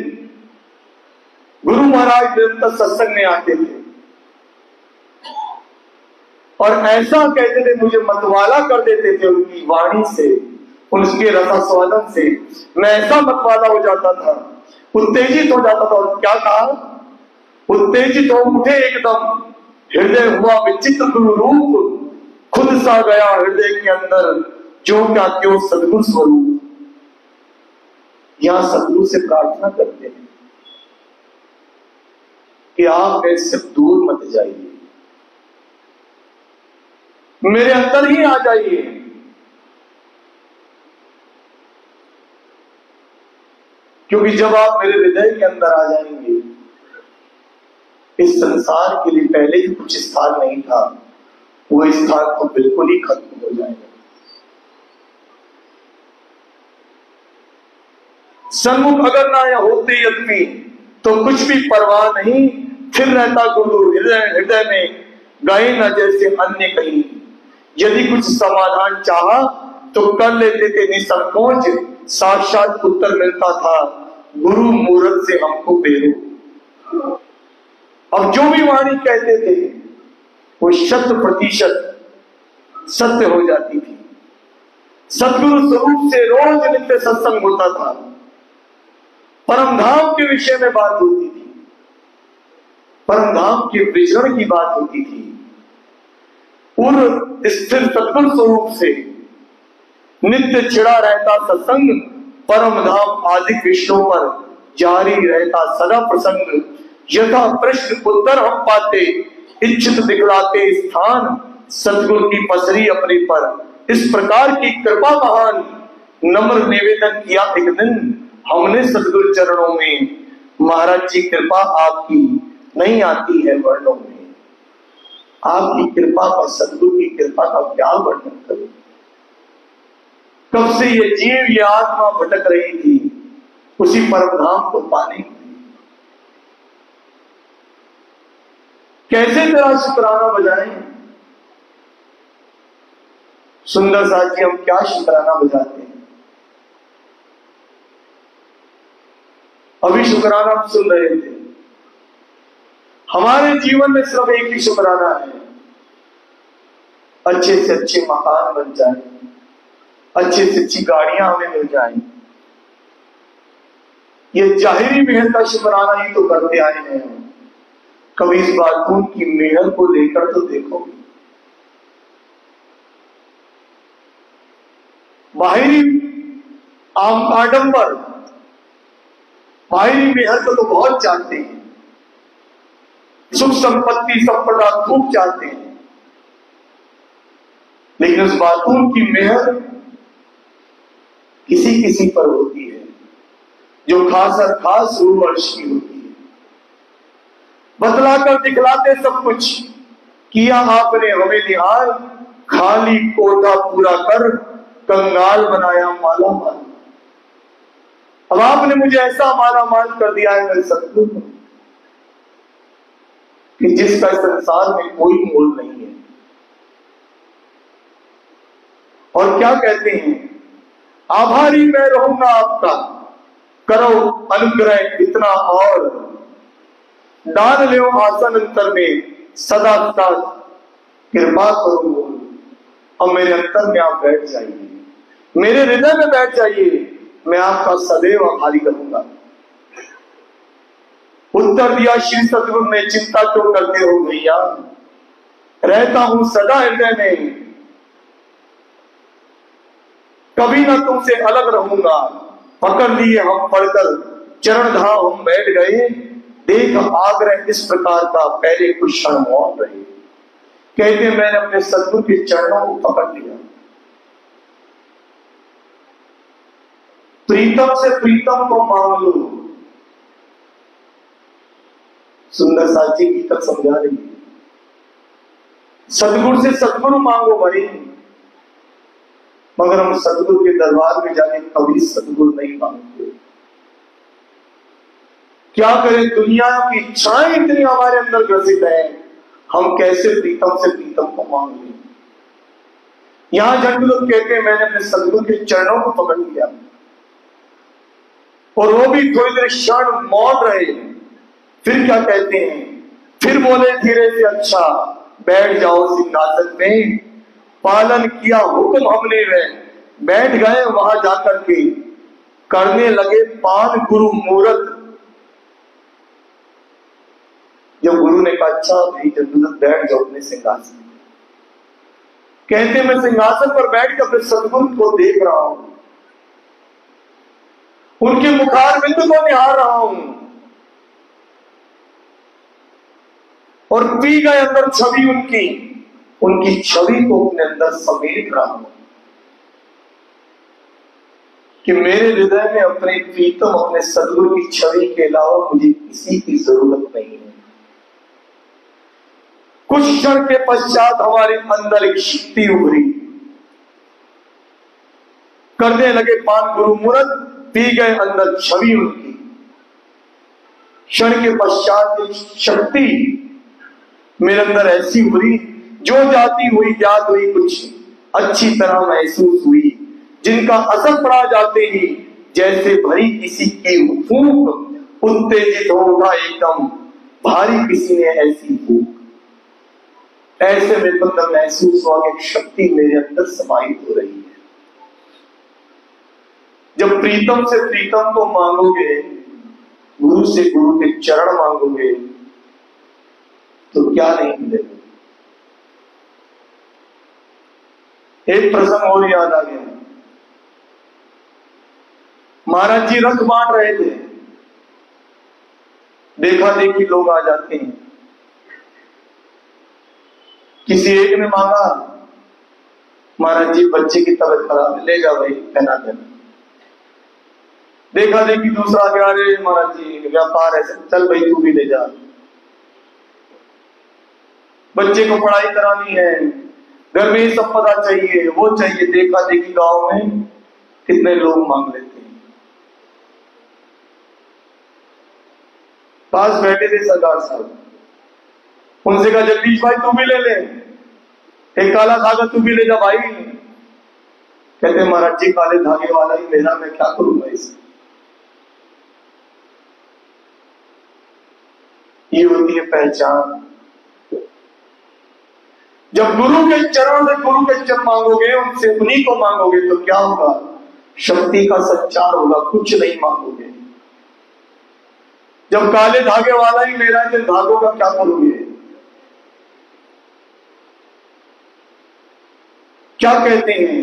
गुरु महाराज निरंतर सत्संग में आते थे और ऐसा कहते थे, मुझे मतवाला कर देते थे उनकी वाणी से, उनके रसास्वादन से। मैं ऐसा मतवाला हो जाता था, उत्तेजित हो जाता था। और क्या कहा? उत्तेजित हो उठे एकदम, हृदय हुआ विचित्र गुरु रूप, खुद सा गया हृदय के अंदर, जो क्या क्यों सदगुरु स्वरूप। यहां सदगुरु से प्रार्थना करते हैं कि आप मेरे से दूर मत जाइए, मेरे अंदर ही आ जाइए। क्योंकि जब आप मेरे हृदय के अंदर आ जाएंगे, इस संसार के लिए पहले ही कुछ स्थान नहीं था, वो स्थान तो बिल्कुल ही खत्म हो जाएगा। सन्मुख अगर ना होते यद्यपि, तो कुछ भी परवाह नहीं, फिर रहता गुरु हृदय हृदय में, गए न जैसे अन्य कहीं। यदि कुछ समाधान चाहा तो कर लेते थे निसंकोच, साक्षात उत्तर मिलता था गुरु मूरत से हमको बेरो। अब जो भी वाणी कहते थे वो 100% सत्य हो जाती थी। सदगुरु स्वरूप से रोज नित्य सत्संग होता था, परम धाम के विषय में बात होती थी, परम धाम के विचरण की बात होती थी। पूर्ण स्थिर सदगुरु स्वरूप से नित्य छिड़ा रहता सत्संग, परम धाम आदि विषयों पर जारी रहता सदा प्रसंग। यथा प्रश्न उत्तर हम पाते, इच्छित दिखलाते स्थान, सदगुरु की पसरी अपने पर। इस प्रकार की कृपा महान नम्र निवेदन किया एक दिन हमने सदगुरु चरणों में। महाराज जी कृपा आपकी नहीं आती है वर्णों में, आपकी कृपा का, सदगुरु की कृपा का क्या वर्णन करूं। कब से ये जीव ये आत्मा भटक रही थी उसी परम धाम को पाने के लिए। कैसे तेरा शुक्राना बजाएं सुंदर साथ जी, हम क्या शुक्राना बजाते हैं। अभी शुक्राना हम सुन रहे थे, हमारे जीवन में सिर्फ एक ही शुक्राना है, अच्छे से अच्छे मकान बन जाए, अच्छे से अच्छी गाड़ियां हमें मिल जाएं। ये जाहिरी मेहर का शुक्राना ही तो करते आए हैं। कभी इस बातों की मेहर को लेकर तो देखो, बाहरी आडंबर, बाहरी मेहर को तो बहुत चाहते हैं, सुख संपत्ति संपदा खूब चाहते हैं, लेकिन उस बातों की मेहर किसी किसी पर होती है जो खास और खास रूह अर्श की होती है। बतलाकर दिखलाते सब कुछ, किया आपने हमें निहाल, खाली कोटा पूरा कर कंगाल बनाया माला माल। अब आपने मुझे ऐसा माला माल कर दिया है मेरे सदगुरु कि जिसका संसार में कोई मोल नहीं है। और क्या कहते हैं, आभारी मैं रहूंगा आपका, करो अनुग्रह इतना और, डाल ले आसन अंतर में सदा सदा कृपा करो। और मेरे अंतर में आप बैठ जाइए, मेरे हृदय में बैठ जाइए, मैं आपका सदैव आभारी रहूंगा। उत्तर दिया श्री सतगुरु ने, चिंता क्यों करते हो भैया, रहता हूं सदा हृदय में, कभी ना तुमसे अलग रहूंगा। पकड़ लिए हम पढ़कर चरण धाम हम बैठ गए, देख आग्रह इस प्रकार का पहले कुछ क्षण मौन रहे। कहते मैंने अपने सदगुरु के चरणों को पकड़ लिया, प्रीतम से प्रीतम को मांग लो। सुंदर साथी की तक समझा रही है, सदगुरु से सदगुरु मांगो भाई, मगर हम सदगुरु के दरबार में जाके कभी सदगुरु नहीं मांगते। क्या करें, दुनिया की इच्छाएं इतनी हमारे अंदर ग्रसित है, हम कैसे प्रीतम से प्रीतम को मांग लें। यहां जब लोग कहते हैं मैंने अपने सदगुरु के चरणों को पकड़ लिया, और वो भी थोड़ी देर क्षण मौन रहे, फिर क्या कहते हैं, फिर बोले धीरे से, अच्छा बैठ जाओ सिंहासन में, पालन किया हुक्म हमने वह, बैठ गए वहां जाकर के, करने लगे पान गुरु मूरत। जब गुरु ने कहा अच्छा भाई जब बैठ जाओ अपने सिंहासन, कहते मैं सिंहासन पर बैठ कर अपने सदगुरु को देख रहा हूं, उनके मुखार बिंदु को निहार रहा हूं, और पी गए अंदर छवि उनकी छवि को अपने अंदर समेट रहा हूं कि मेरे हृदय में अपने प्रीतम अपने सदगुरु की छवि के अलावा मुझे किसी की जरूरत नहीं है। कुछ क्षण के पश्चात हमारे अंदर एक शक्ति उभरी, करने लगे पान गुरु मूरत, पी गए अंदर छवि उनकी। क्षण के पश्चात एक शक्ति मेरे अंदर ऐसी हुई, जो जाती हुई ज्ञात हुई, कुछ अच्छी तरह महसूस हुई, जिनका असर पड़ा जाते ही जैसे भरी किसी की फूंक उत्तेजित हो उठा, एकदम भारी किसी ने ऐसी फूंक। ऐसे मेरे अंदर महसूस हुआ कि शक्ति मेरे अंदर समाहित हो रही है। जब प्रीतम से प्रीतम को मांगोगे, गुरु से गुरु के चरण मांगोगे, तो क्या नहीं मिलेगा। एक प्रसंग और याद आ गया। महाराज जी रथ बांट रहे थे, देखा देखी लोग आ जाते हैं। किसी एक ने मांगा, महाराज जी बच्चे की तबीयत खराब है, ले जा भाई पहना देना। देखा देखी दूसरा आ गया, अरे महाराज जी व्यापार है, चल भाई तू भी ले जा। बच्चे को पढ़ाई करानी है, घर में सब पता चाहिए, वो चाहिए। देखा देखी गांव में कितने लोग मांग लेते हैं। पास बैठे थे सरदार साहब, उनसे कहा जगदीश भाई तू भी ले ले, एक काला धागा तू भी ले जा भाई। कहते महाराज जी काले धागे वाला ही मेरा, मैं क्या करूंगा इसे। ये होती है पहचान। जब गुरु के चरण से गुरु के चरण मांगोगे, उनसे उन्हीं को मांगोगे, तो क्या होगा, शक्ति का संचार होगा, कुछ नहीं मांगोगे। जब काले धागे वाला ही मेरा है, तो धागों का क्या करोगे। क्या कहते हैं,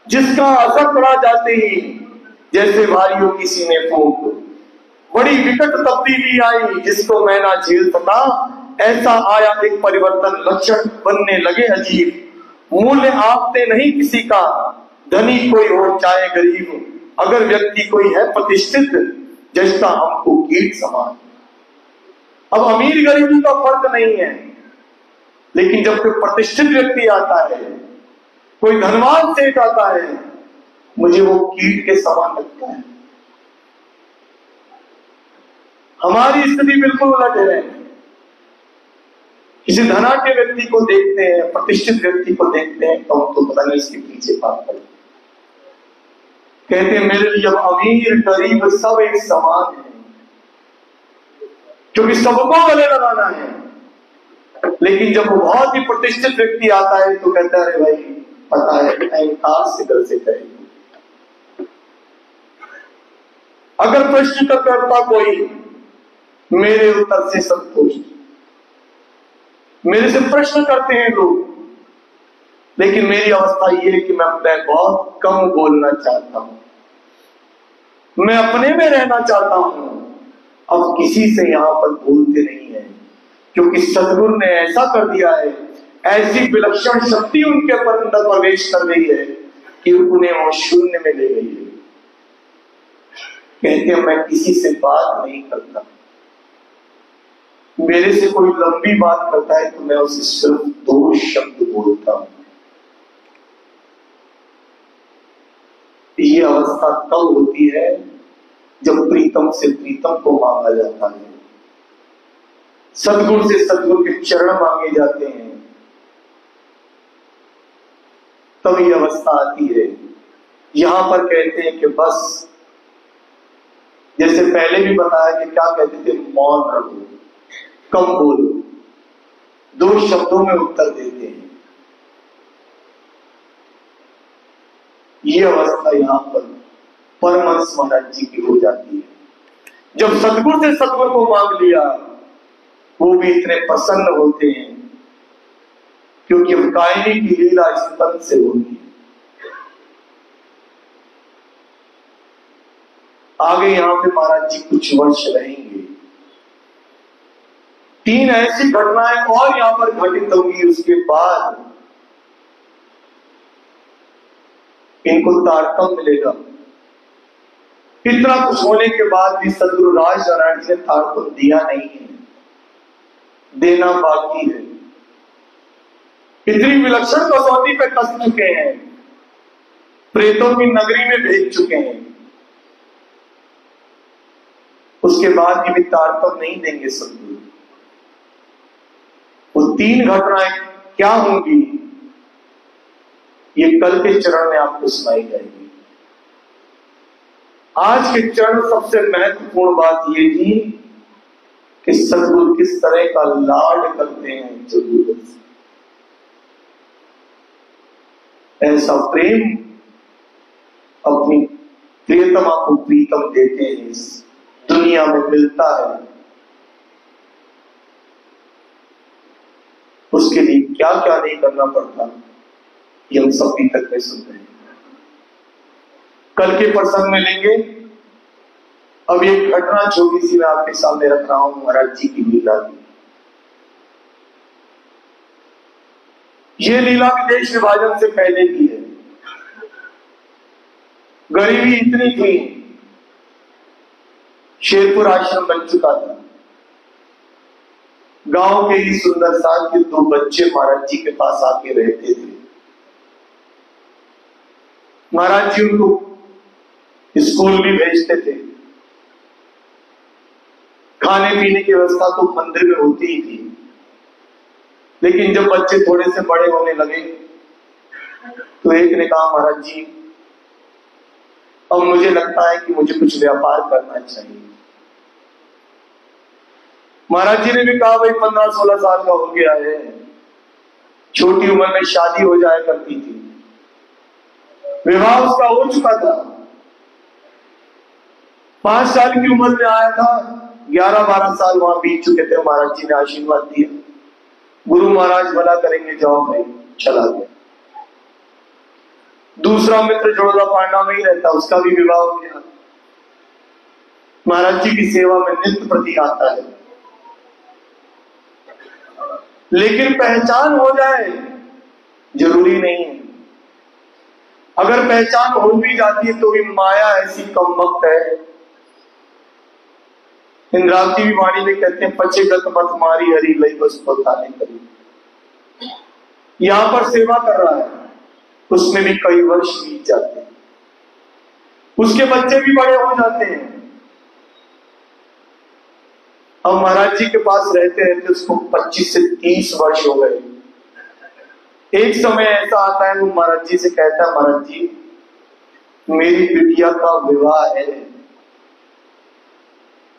जिसका असर पड़ा जाते ही जैसे भाइयों किसी ने फूंक, बड़ी विकट तब्दीली आई जिसको मैं ना झेल सका। ऐसा आया एक परिवर्तन, लक्षण बनने लगे अजीब। मूल्य आपते नहीं किसी का, धनी कोई हो चाहे गरीब। अगर व्यक्ति कोई है प्रतिष्ठित, जैसा हमको कीट समान। अब अमीर गरीबी का फर्क नहीं है, लेकिन जब कोई प्रतिष्ठित व्यक्ति आता है, कोई धनवान सेठ आता है, मुझे वो कीट के समान लगता है। हमारी स्थिति बिल्कुल उलट है। किसी धनाढ्य व्यक्ति को देखते हैं, प्रतिष्ठित व्यक्ति को देखते हैं, तो हम तो पता नहीं इसके पीछे बात करें। कहते हैं मेरे लिए अमीर गरीब सब एक समान है, क्योंकि सबको गले लगाना है। लेकिन जब वो बहुत ही प्रतिष्ठित व्यक्ति आता है, तो कहता है अरे भाई पता है अहंकार से दर से करेंगे। अगर प्रश्न करता कोई, मेरे उत्तर से संतुष्ट। मेरे से प्रश्न करते हैं लोग, लेकिन मेरी अवस्था ये है कि मैं बहुत कम बोलना चाहता हूं, मैं अपने में रहना चाहता हूं। अब किसी से यहां पर बोलते नहीं है, क्योंकि सदगुरु ने ऐसा कर दिया है, ऐसी विलक्षण शक्ति उनके अंदर प्रवेश कर गई है कि उन्हें वो शून्य में ले गई है। कहते हैं मैं किसी से बात नहीं करता, मेरे से कोई लंबी बात करता है तो मैं उसे सिर्फ 2 शब्द बोलता हूं। ये अवस्था तब होती है जब प्रीतम से प्रीतम को मांगा जाता है, सदगुरु से सदगुरु के चरण मांगे जाते हैं, तब ये अवस्था आती है। यहां पर कहते हैं कि बस, जैसे पहले भी बताया कि क्या कहते थे, मौन रहो, कम बोलो, 2 शब्दों में उत्तर देते हैं। ये अवस्था यहां पर परमहंस महाराज जी की हो जाती है। जब सदगुरु से सदगुरु को मांग लिया, वो भी इतने प्रसन्न होते हैं, क्योंकि कायनी की लीला इस पद से होगी। आगे यहां पे महाराज जी कुछ वर्ष रहेंगे। 3 ऐसी घटनाएं और यहां पर घटित होंगी, उसके बाद इनको तारतम्य मिलेगा। इतना कुछ होने के बाद भी सदगुरु राजनारायण जी ने तारतम्य दिया नहीं है, देना बाकी है। इतनी विलक्षण कसौटी पे कस चुके हैं, प्रेतों की नगरी में भेज चुके हैं। उस उसके बाद ये भी तारतम नहीं देंगे सदगुरु। वो 3 घटनाएं क्या होंगी ये कल के चरण में आपको सुनाई जाएगी। आज के चरण सबसे महत्वपूर्ण बात ये थी कि सदगुरु किस तरह का लाड करते हैं जरूरत से। ऐसा प्रेम अपनी प्रियतमा को प्रीतम देते हैं इस दुनिया में मिलता है, उसके लिए क्या क्या नहीं करना पड़ता ये हम सब तक में सुन रहे हैं। कल के प्रसंग में लेंगे। अब एक घटना छोटी सी मैं आपके सामने रख रहा हूं महाराज जी की लीला की। ये लीला विदेश विभाजन से पहले की है। गरीबी इतनी थी, शेरपुर आश्रम बन चुका था। गांव के ही सुंदर साल के 2 बच्चे महाराज जी के पास आके रहते थे। महाराज जी उनको स्कूल भी भेजते थे। खाने पीने की व्यवस्था तो मंदिर में होती ही थी, लेकिन जब बच्चे थोड़े से बड़े होने लगे तो एक ने कहा महाराज जी अब मुझे लगता है कि मुझे कुछ व्यापार करना चाहिए। महाराज जी ने भी कहा भाई 15-16 साल का हो गया है, छोटी उम्र में शादी हो जाया करती थी, विवाह उसका हो चुका था। 5 साल की उम्र में आया था, 11-12 साल वहां बीत चुके थे। महाराज जी ने आशीर्वाद दिया, गुरु महाराज भला करेंगे, जाओ भाई। चला गया। दूसरा मित्र जोड़ा पांडा में ही रहता, उसका भी विवाह हो गया। महाराज जी की सेवा में नित्य प्रति आता है, लेकिन पहचान हो जाए जरूरी नहीं है। अगर पहचान हो भी जाती है तो भी माया ऐसी कमबख्त है। इंद्रावती भी वाणी में कहते हैं पचे गत मत मारी हरी लई बस बताने करी। यहां पर सेवा कर रहा है, उसमें भी कई वर्ष बीत जाते हैं, उसके बच्चे भी बड़े हो जाते हैं। अब महाराज जी के पास रहते रहते उसको 25 से 30 वर्ष हो गए। एक समय ऐसा आता है, वो महाराज जी से कहता है महाराज जी मेरी बिटिया का विवाह है,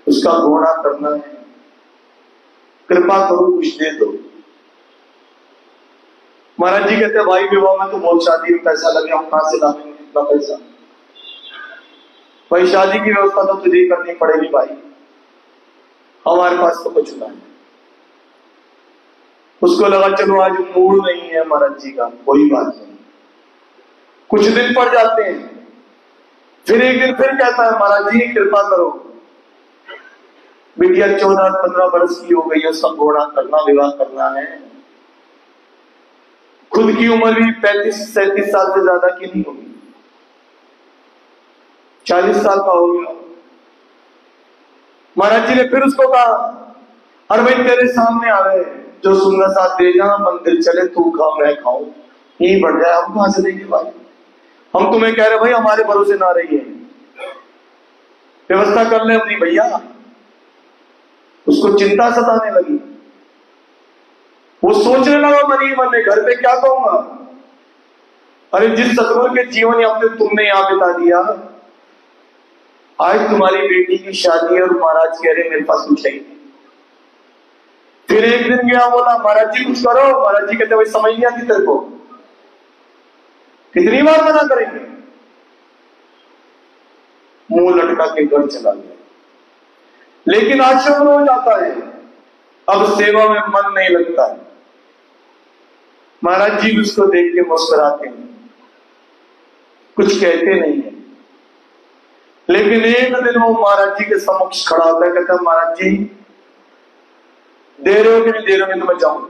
उसका घोड़ा करना है, कृपा करो कुछ दे दो। महाराज जी कहते हैं भाई विवाह में तो बहुत शादी में पैसा लगे, हम कहां से लाएंगे इतना पैसा? भाई शादी की व्यवस्था तो तुझे करनी पड़ेगी भाई, हमारे पास तो कुछ नहीं। उसको लगा चलो आज मूड नहीं है महाराज जी का, कोई बात नहीं। कुछ दिन पड़ जाते हैं, फिर एक दिन फिर कहता है महाराज जी कृपा करो, बिटिया 14-15 वर्ष की हो गई है, उसका घोड़ा करना, विवाह करना है। खुद की उम्र भी 35-37 साल से ज्यादा की नहीं होगी, 40 साल का हो गया। महाराज जी ने फिर उसको कहा अरे भाई तेरे सामने आ गए, जो सुंदर साथ दे जा, मंदिर चले, तू खा मैं खाऊं, यही बढ़ जाए, हम कहां से देंगे भाई? हम तुम्हें कह रहे भाई हमारे भरोसे ना रहिए, व्यवस्था कर ले अपनी भैया। उसको चिंता सताने लगी, वो सोचने लगा मन ही मन में घर पे क्या कहूंगा। अरे जिस सतगुरु के जीवन यात्रा तुमने यहां बिता दिया, आज तुम्हारी बेटी की शादी है और महाराज कह रहे मेरे पास कुछ नहीं। फिर एक दिन गया, बोला महाराज जी कुछ करो। महाराज जी कहते भाई समझ नहीं आती तेरे को, कितनी बार मना करेंगे? मुंह लटका के घर चला गया। लेकिन आश्रम हो जाता है, अब सेवा में मन नहीं लगता है। महाराज जी उसको देख के मुस्कुराते हैं, कुछ कहते नहीं है। लेकिन एक दिन वो महाराज जी के समक्ष खड़ा होता है, कहता है महाराज जी दे रहे हो कि नहीं दे रहे हो, तो मैं जाऊं।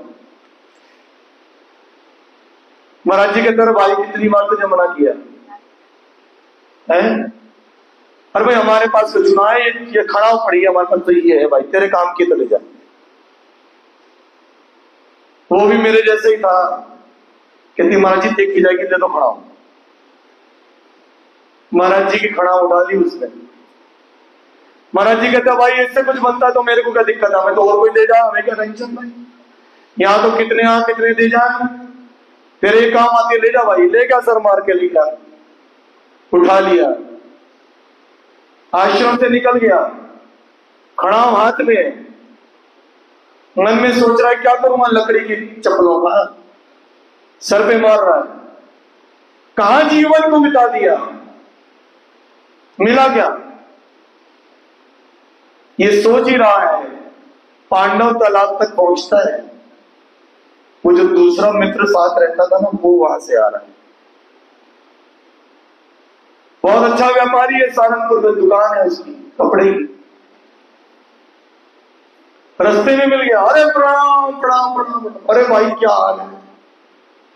महाराज जी कहते हैं भाई कितनी बार तुझे मना किया है? अरे भाई हमारे पास कुछ ना है, ये खड़ा पड़ी है हमारे पास, तो ये है भाई तेरे काम की, तो ले जा। वो भी मेरे जैसे ही था, कहती महाराज जी देखी जाएगी, दे दो खड़ा हूं। महाराज जी की खड़ा उड़ा ली उसने। महाराज जी कहते भाई इससे कुछ बनता तो मेरे को क्या दिक्कत है, मैं तो और कोई दे जा, हमें क्या टेंशन भाई, यहाँ तो कितने दे जाए, तेरे काम आती है, ले जा भाई, ले क्या सर मार के लिया, उठा लिया, आश्रम से निकल गया, खड़ा हाथ में, मन में सोच रहा है क्या करूंगा, लकड़ी की चप्पलों का सर पे मार रहा है, कहां जीवन को बिता दिया, मिला क्या, ये सोच ही रहा है, पांडव तालाब तक पहुंचता है, वो जो दूसरा मित्र साथ रहता था ना, वो वहां से आ रहा है, बहुत अच्छा व्यापारी है, सहारनपुर में दुकान है उसकी कपड़े की, रास्ते में मिल गया, अरे प्रणाम प्रणाम प्रणाम, अरे भाई क्या हाल है,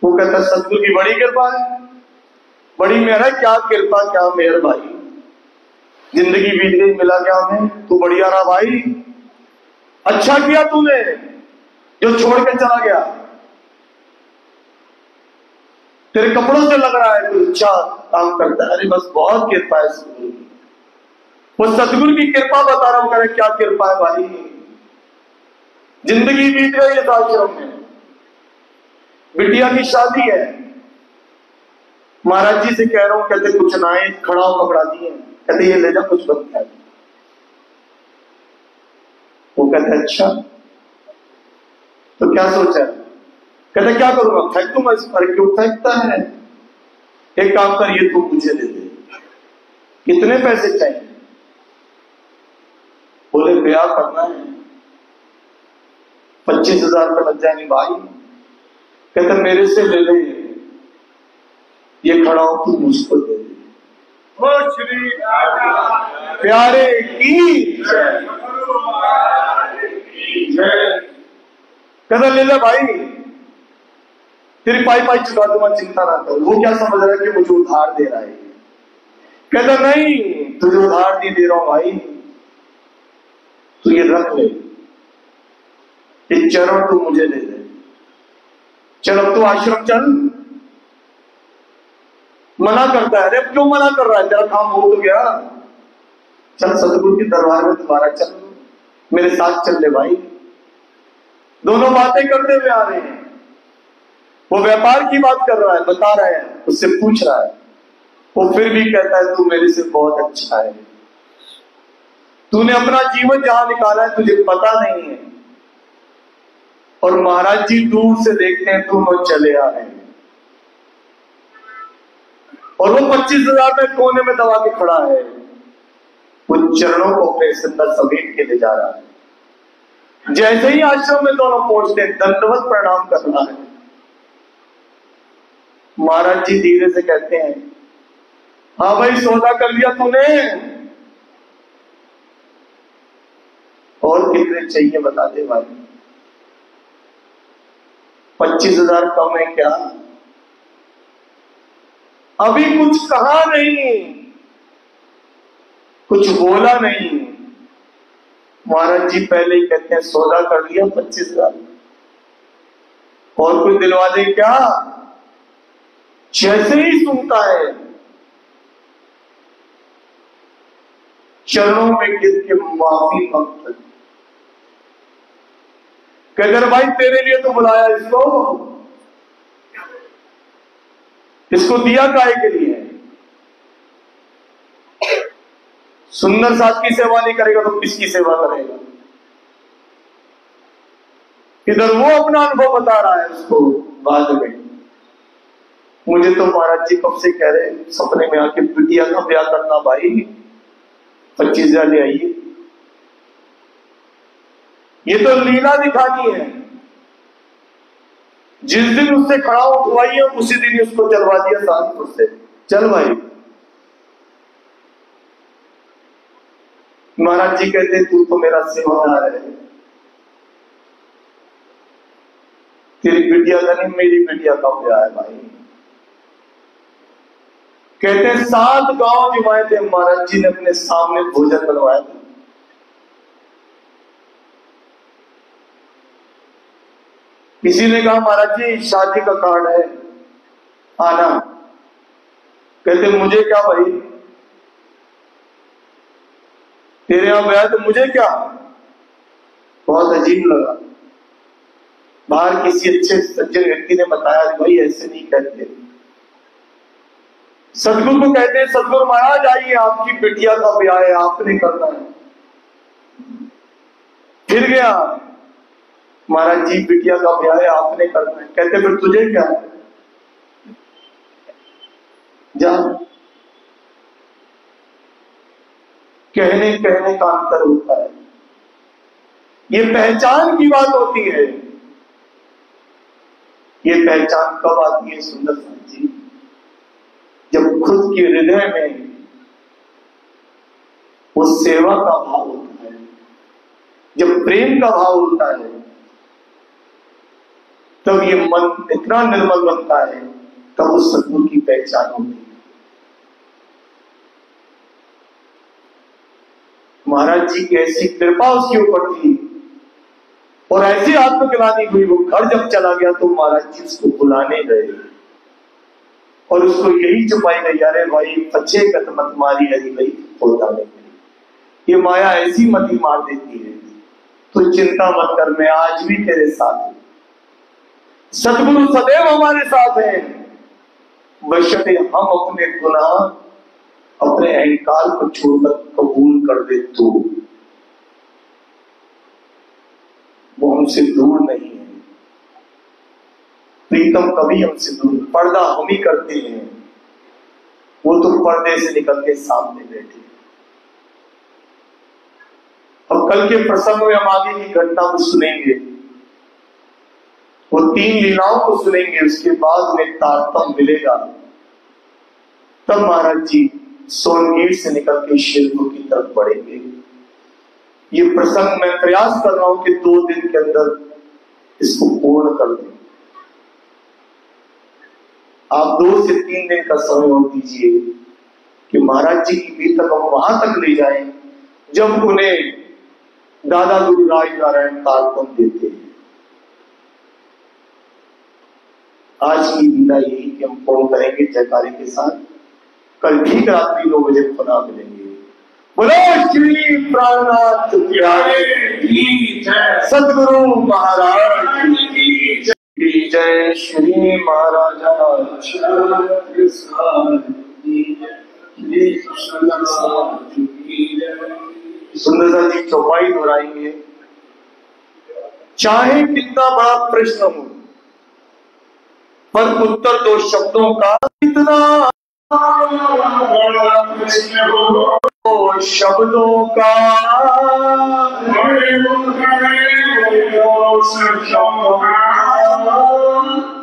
वो कहता है सतगुरु की बड़ी कृपा है, बड़ी मेहर है, क्या कृपा क्या मेहर भाई, जिंदगी बीत गई, मिला क्या हमें, तू बढ़िया रहा भाई, अच्छा किया तूने जो छोड़ के चला गया, तेरे कपड़ों से लग रहा है तू अच्छा काम करता है, अरे बस बहुत कृपा है सतगुरु की, वो सतगुरु की कृपा बता रहा हूं, करे क्या कृपा है भाई, जिंदगी बीत गई इस आश्रम में, बिटिया की शादी है, महाराज जी से कह रहा हूं, कहते कुछ ना है, खड़ा हो कपड़ा दिए, कहते ये ले जा कुछ बनता है, वो कहते अच्छा, तो क्या सोचा, कहते क्या करूंगा, फेंक दूंगा इस पर, क्यों फेंकता है, एक काम कर, ये तू मुझे दे दे, कितने पैसे चाहिए, बोले ब्याह करना है, 25,000 रुपये लग जाएंगे भाई, कहते मेरे से ले ले, ये खड़ा हो तू मुझको दे दे, श्री प्यारे की कहता ले ले भाई, तेरी पाई पाई चुका दूंगा, चिंता ना कर, वो क्या समझ रहा है कि मुझे उधार दे रहा है, कहता नहीं तुझे उधार नहीं दे रहा हूं भाई, तू ये रख ले, ये चरण तू मुझे दे दे, चल अब तू आश्रम चल, मना करता है, अरे क्यों मना कर रहा है, तेरा काम हो तो गया, चल सतगुरु के दरबार में दोबारा चल, मेरे साथ चल ले भाई, दोनों बातें करते हुए आ रहे हैं, वो व्यापार की बात कर रहा है, बता रहा है, उससे पूछ रहा है, वो फिर भी कहता है तू मेरे से बहुत अच्छा है, तूने अपना जीवन जहां निकाला है तुझे पता नहीं है, और महाराज जी दूर से देखते हैं दोनों चले आ रहे हैं, और वो 25,000 में कोने में दबा के खड़ा है, वो चरणों को अपने सिंदर समेट के ले जा रहा है, जैसे ही आश्रम में दोनों पहुंचते हैं, दंडवत प्रणाम कर रहा है, महाराज जी धीरे से कहते हैं हाँ भाई सौदा कर लिया तूने, और कितने चाहिए बता दे भाई, 25,000 कम है क्या, अभी कुछ कहा नहीं, कुछ बोला नहीं, महाराज जी पहले ही कहते हैं सौदा कर लिया 25,000, और कोई दिलवा दे क्या, जैसे ही सुनता है चरणों में गिर के माफी मांगता है, कहते भाई तेरे लिए तो बुलाया इसको दिया काहे के लिए, सुंदर साथ की सेवा नहीं करेगा तो किसकी सेवा करेगा, इधर वो अपना अनुभव बता रहा है उसको बाद में, मुझे तो महाराज जी कब से कह रहे सपने में आके बिटिया का ब्याह करना भाई, 25,000 ले आइए, ये तो लीला दिखानी है, जिस दिन उससे खड़ा उठवाई है उसी दिन उसको चलवा दिया सहारनपुर से, चल भाई, महाराज जी कहते तू तो मेरा सेवादार है, तेरी बिटिया का नहीं मेरी बिटिया का ब्याह है भाई, कहते 7 गांव निभाए थे, महाराज जी ने अपने सामने भोजन बनवाया था, किसी ने कहा महाराज जी शादी का कार्ड है आना, कहते मुझे क्या भाई, तेरे यहां गया तो मुझे क्या। बहुत अजीब लगा। बाहर किसी अच्छे सज्जन व्यक्ति ने बताया भाई ऐसे नहीं कहते। सदगुरु को कहते हैं सदगुरु महाराज आइए आपकी बिटिया का ब्याह है, आपने करना है। फिर गया, महाराज जी बिटिया का ब्याह है, आपने करना है। कहते फिर तुझे क्या, जा। कहने कहने का अंतर होता है। ये पहचान की बात होती है। ये पहचान कब आती है सुंदर जी, जब खुद के हृदय में वो सेवा का भाव होता है, जब प्रेम का भाव होता है, तब ये मन इतना निर्मल बनता है, तब उस सद्गुरु की पहचान होती है। महाराज जी की ऐसी कृपा उसके ऊपर थी और ऐसी आत्मग्लानि हुई। वो घर जब चला गया तो महाराज जी उसको बुलाने गए और उसको यही चुपाई गई, अरे भाई पछे गत मत मारी हरी गई होता नहीं। ये माया ऐसी मती मार देती है, तो चिंता मत कर, मैं आज भी तेरे साथ हूं। सद्गुरु सदैव हमारे साथ हैं, बशर्ते हम अपने गुनाह, अपने अहंकार को छोड़कर कबूल कर दे तो। वो हमसे दूर नहीं है, प्रीतम कभी हमसे दूर। पर्दा हम ही करते हैं, वो तो पर्दे से निकल के सामने बैठे। अब कल के प्रसंग में हम आगे की घटना को सुनेंगे, वो 3 लीलाओं को सुनेंगे, उसके बाद में तारतम्य मिलेगा। तब महाराज जी सोनगीर से निकल के शिरपुर की तरफ बढ़ेंगे। ये प्रसंग मैं प्रयास कर रहा हूं कि 2 दिन के अंदर इसको पूर्ण कर दें। आप 2 से 3 दिन का समय और दीजिए कि महाराज जी की बीत तक हम वहां तक ले जाएं जब उन्हें दादा गुरु राज नारायण तारतम्य देते हैं। आज की लीला यही कि हम पूर्ण करेंगे जयकारे के साथ। कल ठीक रात्रि 9 बजे पुनः मिलेंगे। बोलो श्री प्राणनाथ प्यारे की जय, सद्गुरु महाराज की जय, श्री महाराजा सुंदर जी चौपाई दोहराएंगे। चाहे कितना बड़ा प्रश्न हो, पर उत्तर 2 शब्दों का कितना बड़ा प्रश्न हो, शब्दों का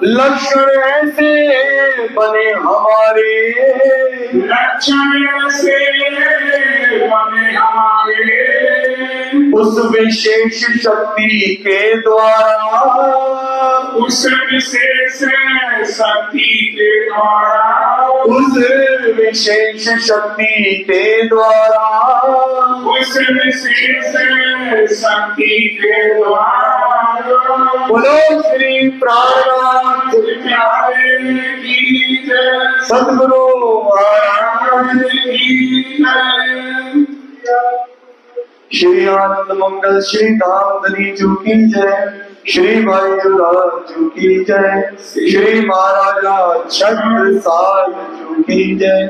लक्षण ऐसे बने हमारे, लक्षण ऐसे बने हमारे, उस विशेष शक्ति के द्वारा, उस विशेष शक्ति के द्वारा, उस विशेष शक्ति के द्वारा, उस विशेष शक्ति के द्वारा। बोलो श्री प्राणनाथ प्यारे की जय, सद्गुरु महाराज की जय। श्री आनंद मंगल श्री धामधनी जी की जय, श्री भाईराज की जय, श्री महाराजा छत्रसाल जी की जय,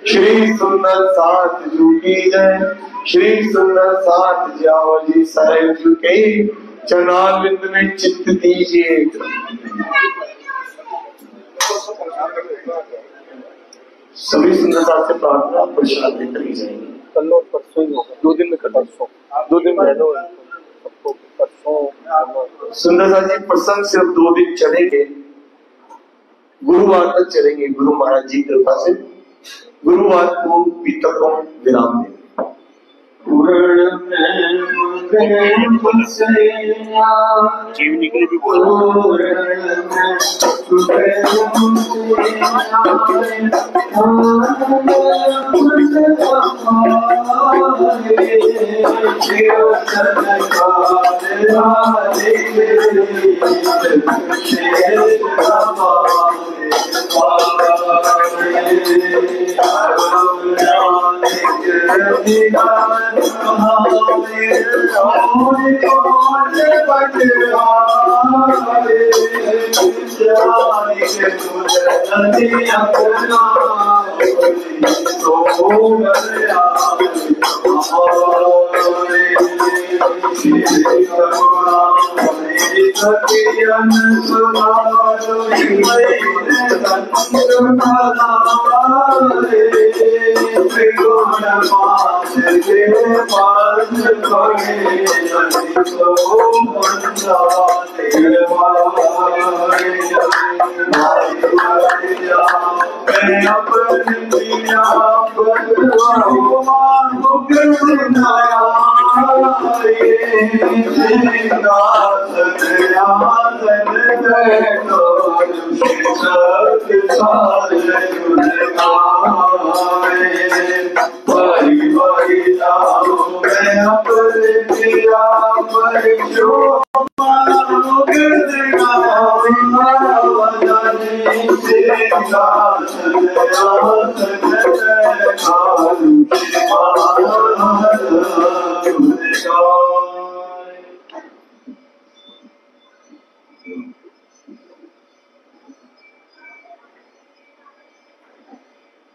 श्री सुंदर साथ जी की जय, श्री सुंदर साथ जावजी साहेब जी के चरणारविंद में चित्त दीजिए। सभी सुंदर साथ से प्रार्थना प्रसाद लेकर जाएंगे। कल और परसों ही होगा, 2 दिन में, परसों 2 दिन में सबको परसों। सुंदर जी प्रसंग सिर्फ 2 दिन चलेंगे, गुरुवार तक चलेंगे। गुरु महाराज जी कृपा से गुरुवार को बीतक को विराम देंगे। जीवनी के लिए भी बोला।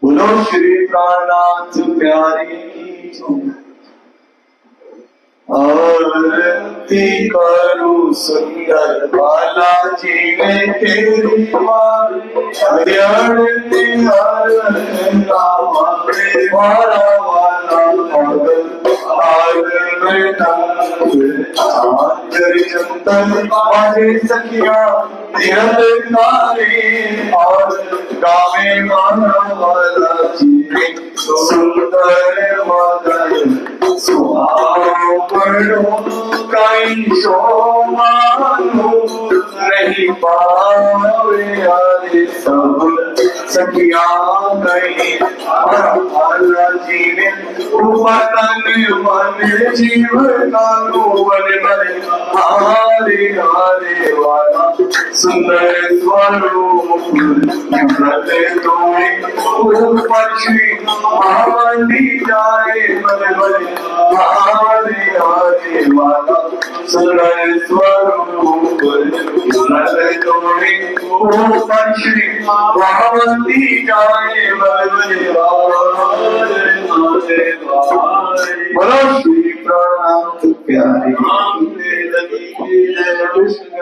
बोलो श्री प्राणनाथ प्यारे की आरती करूं सुंदर बालाजी में तेरी वाला सखिया और गावे वाला जी सुंदर मदन सुहावनो कहीं शोमानो नहीं पावे अरे सब सखिया गई और जी ने उपतन मन जीव कानो बन बने हारे हारे वाला सुंदर स्वरूप ऊपर श्री महावली जाए बने बने हारे हारे वाला सुंदर स्वरूप ऊपर श्री महावली जाए बने बने बोलो श्री प्राणनाथ प्यारे कृष्ण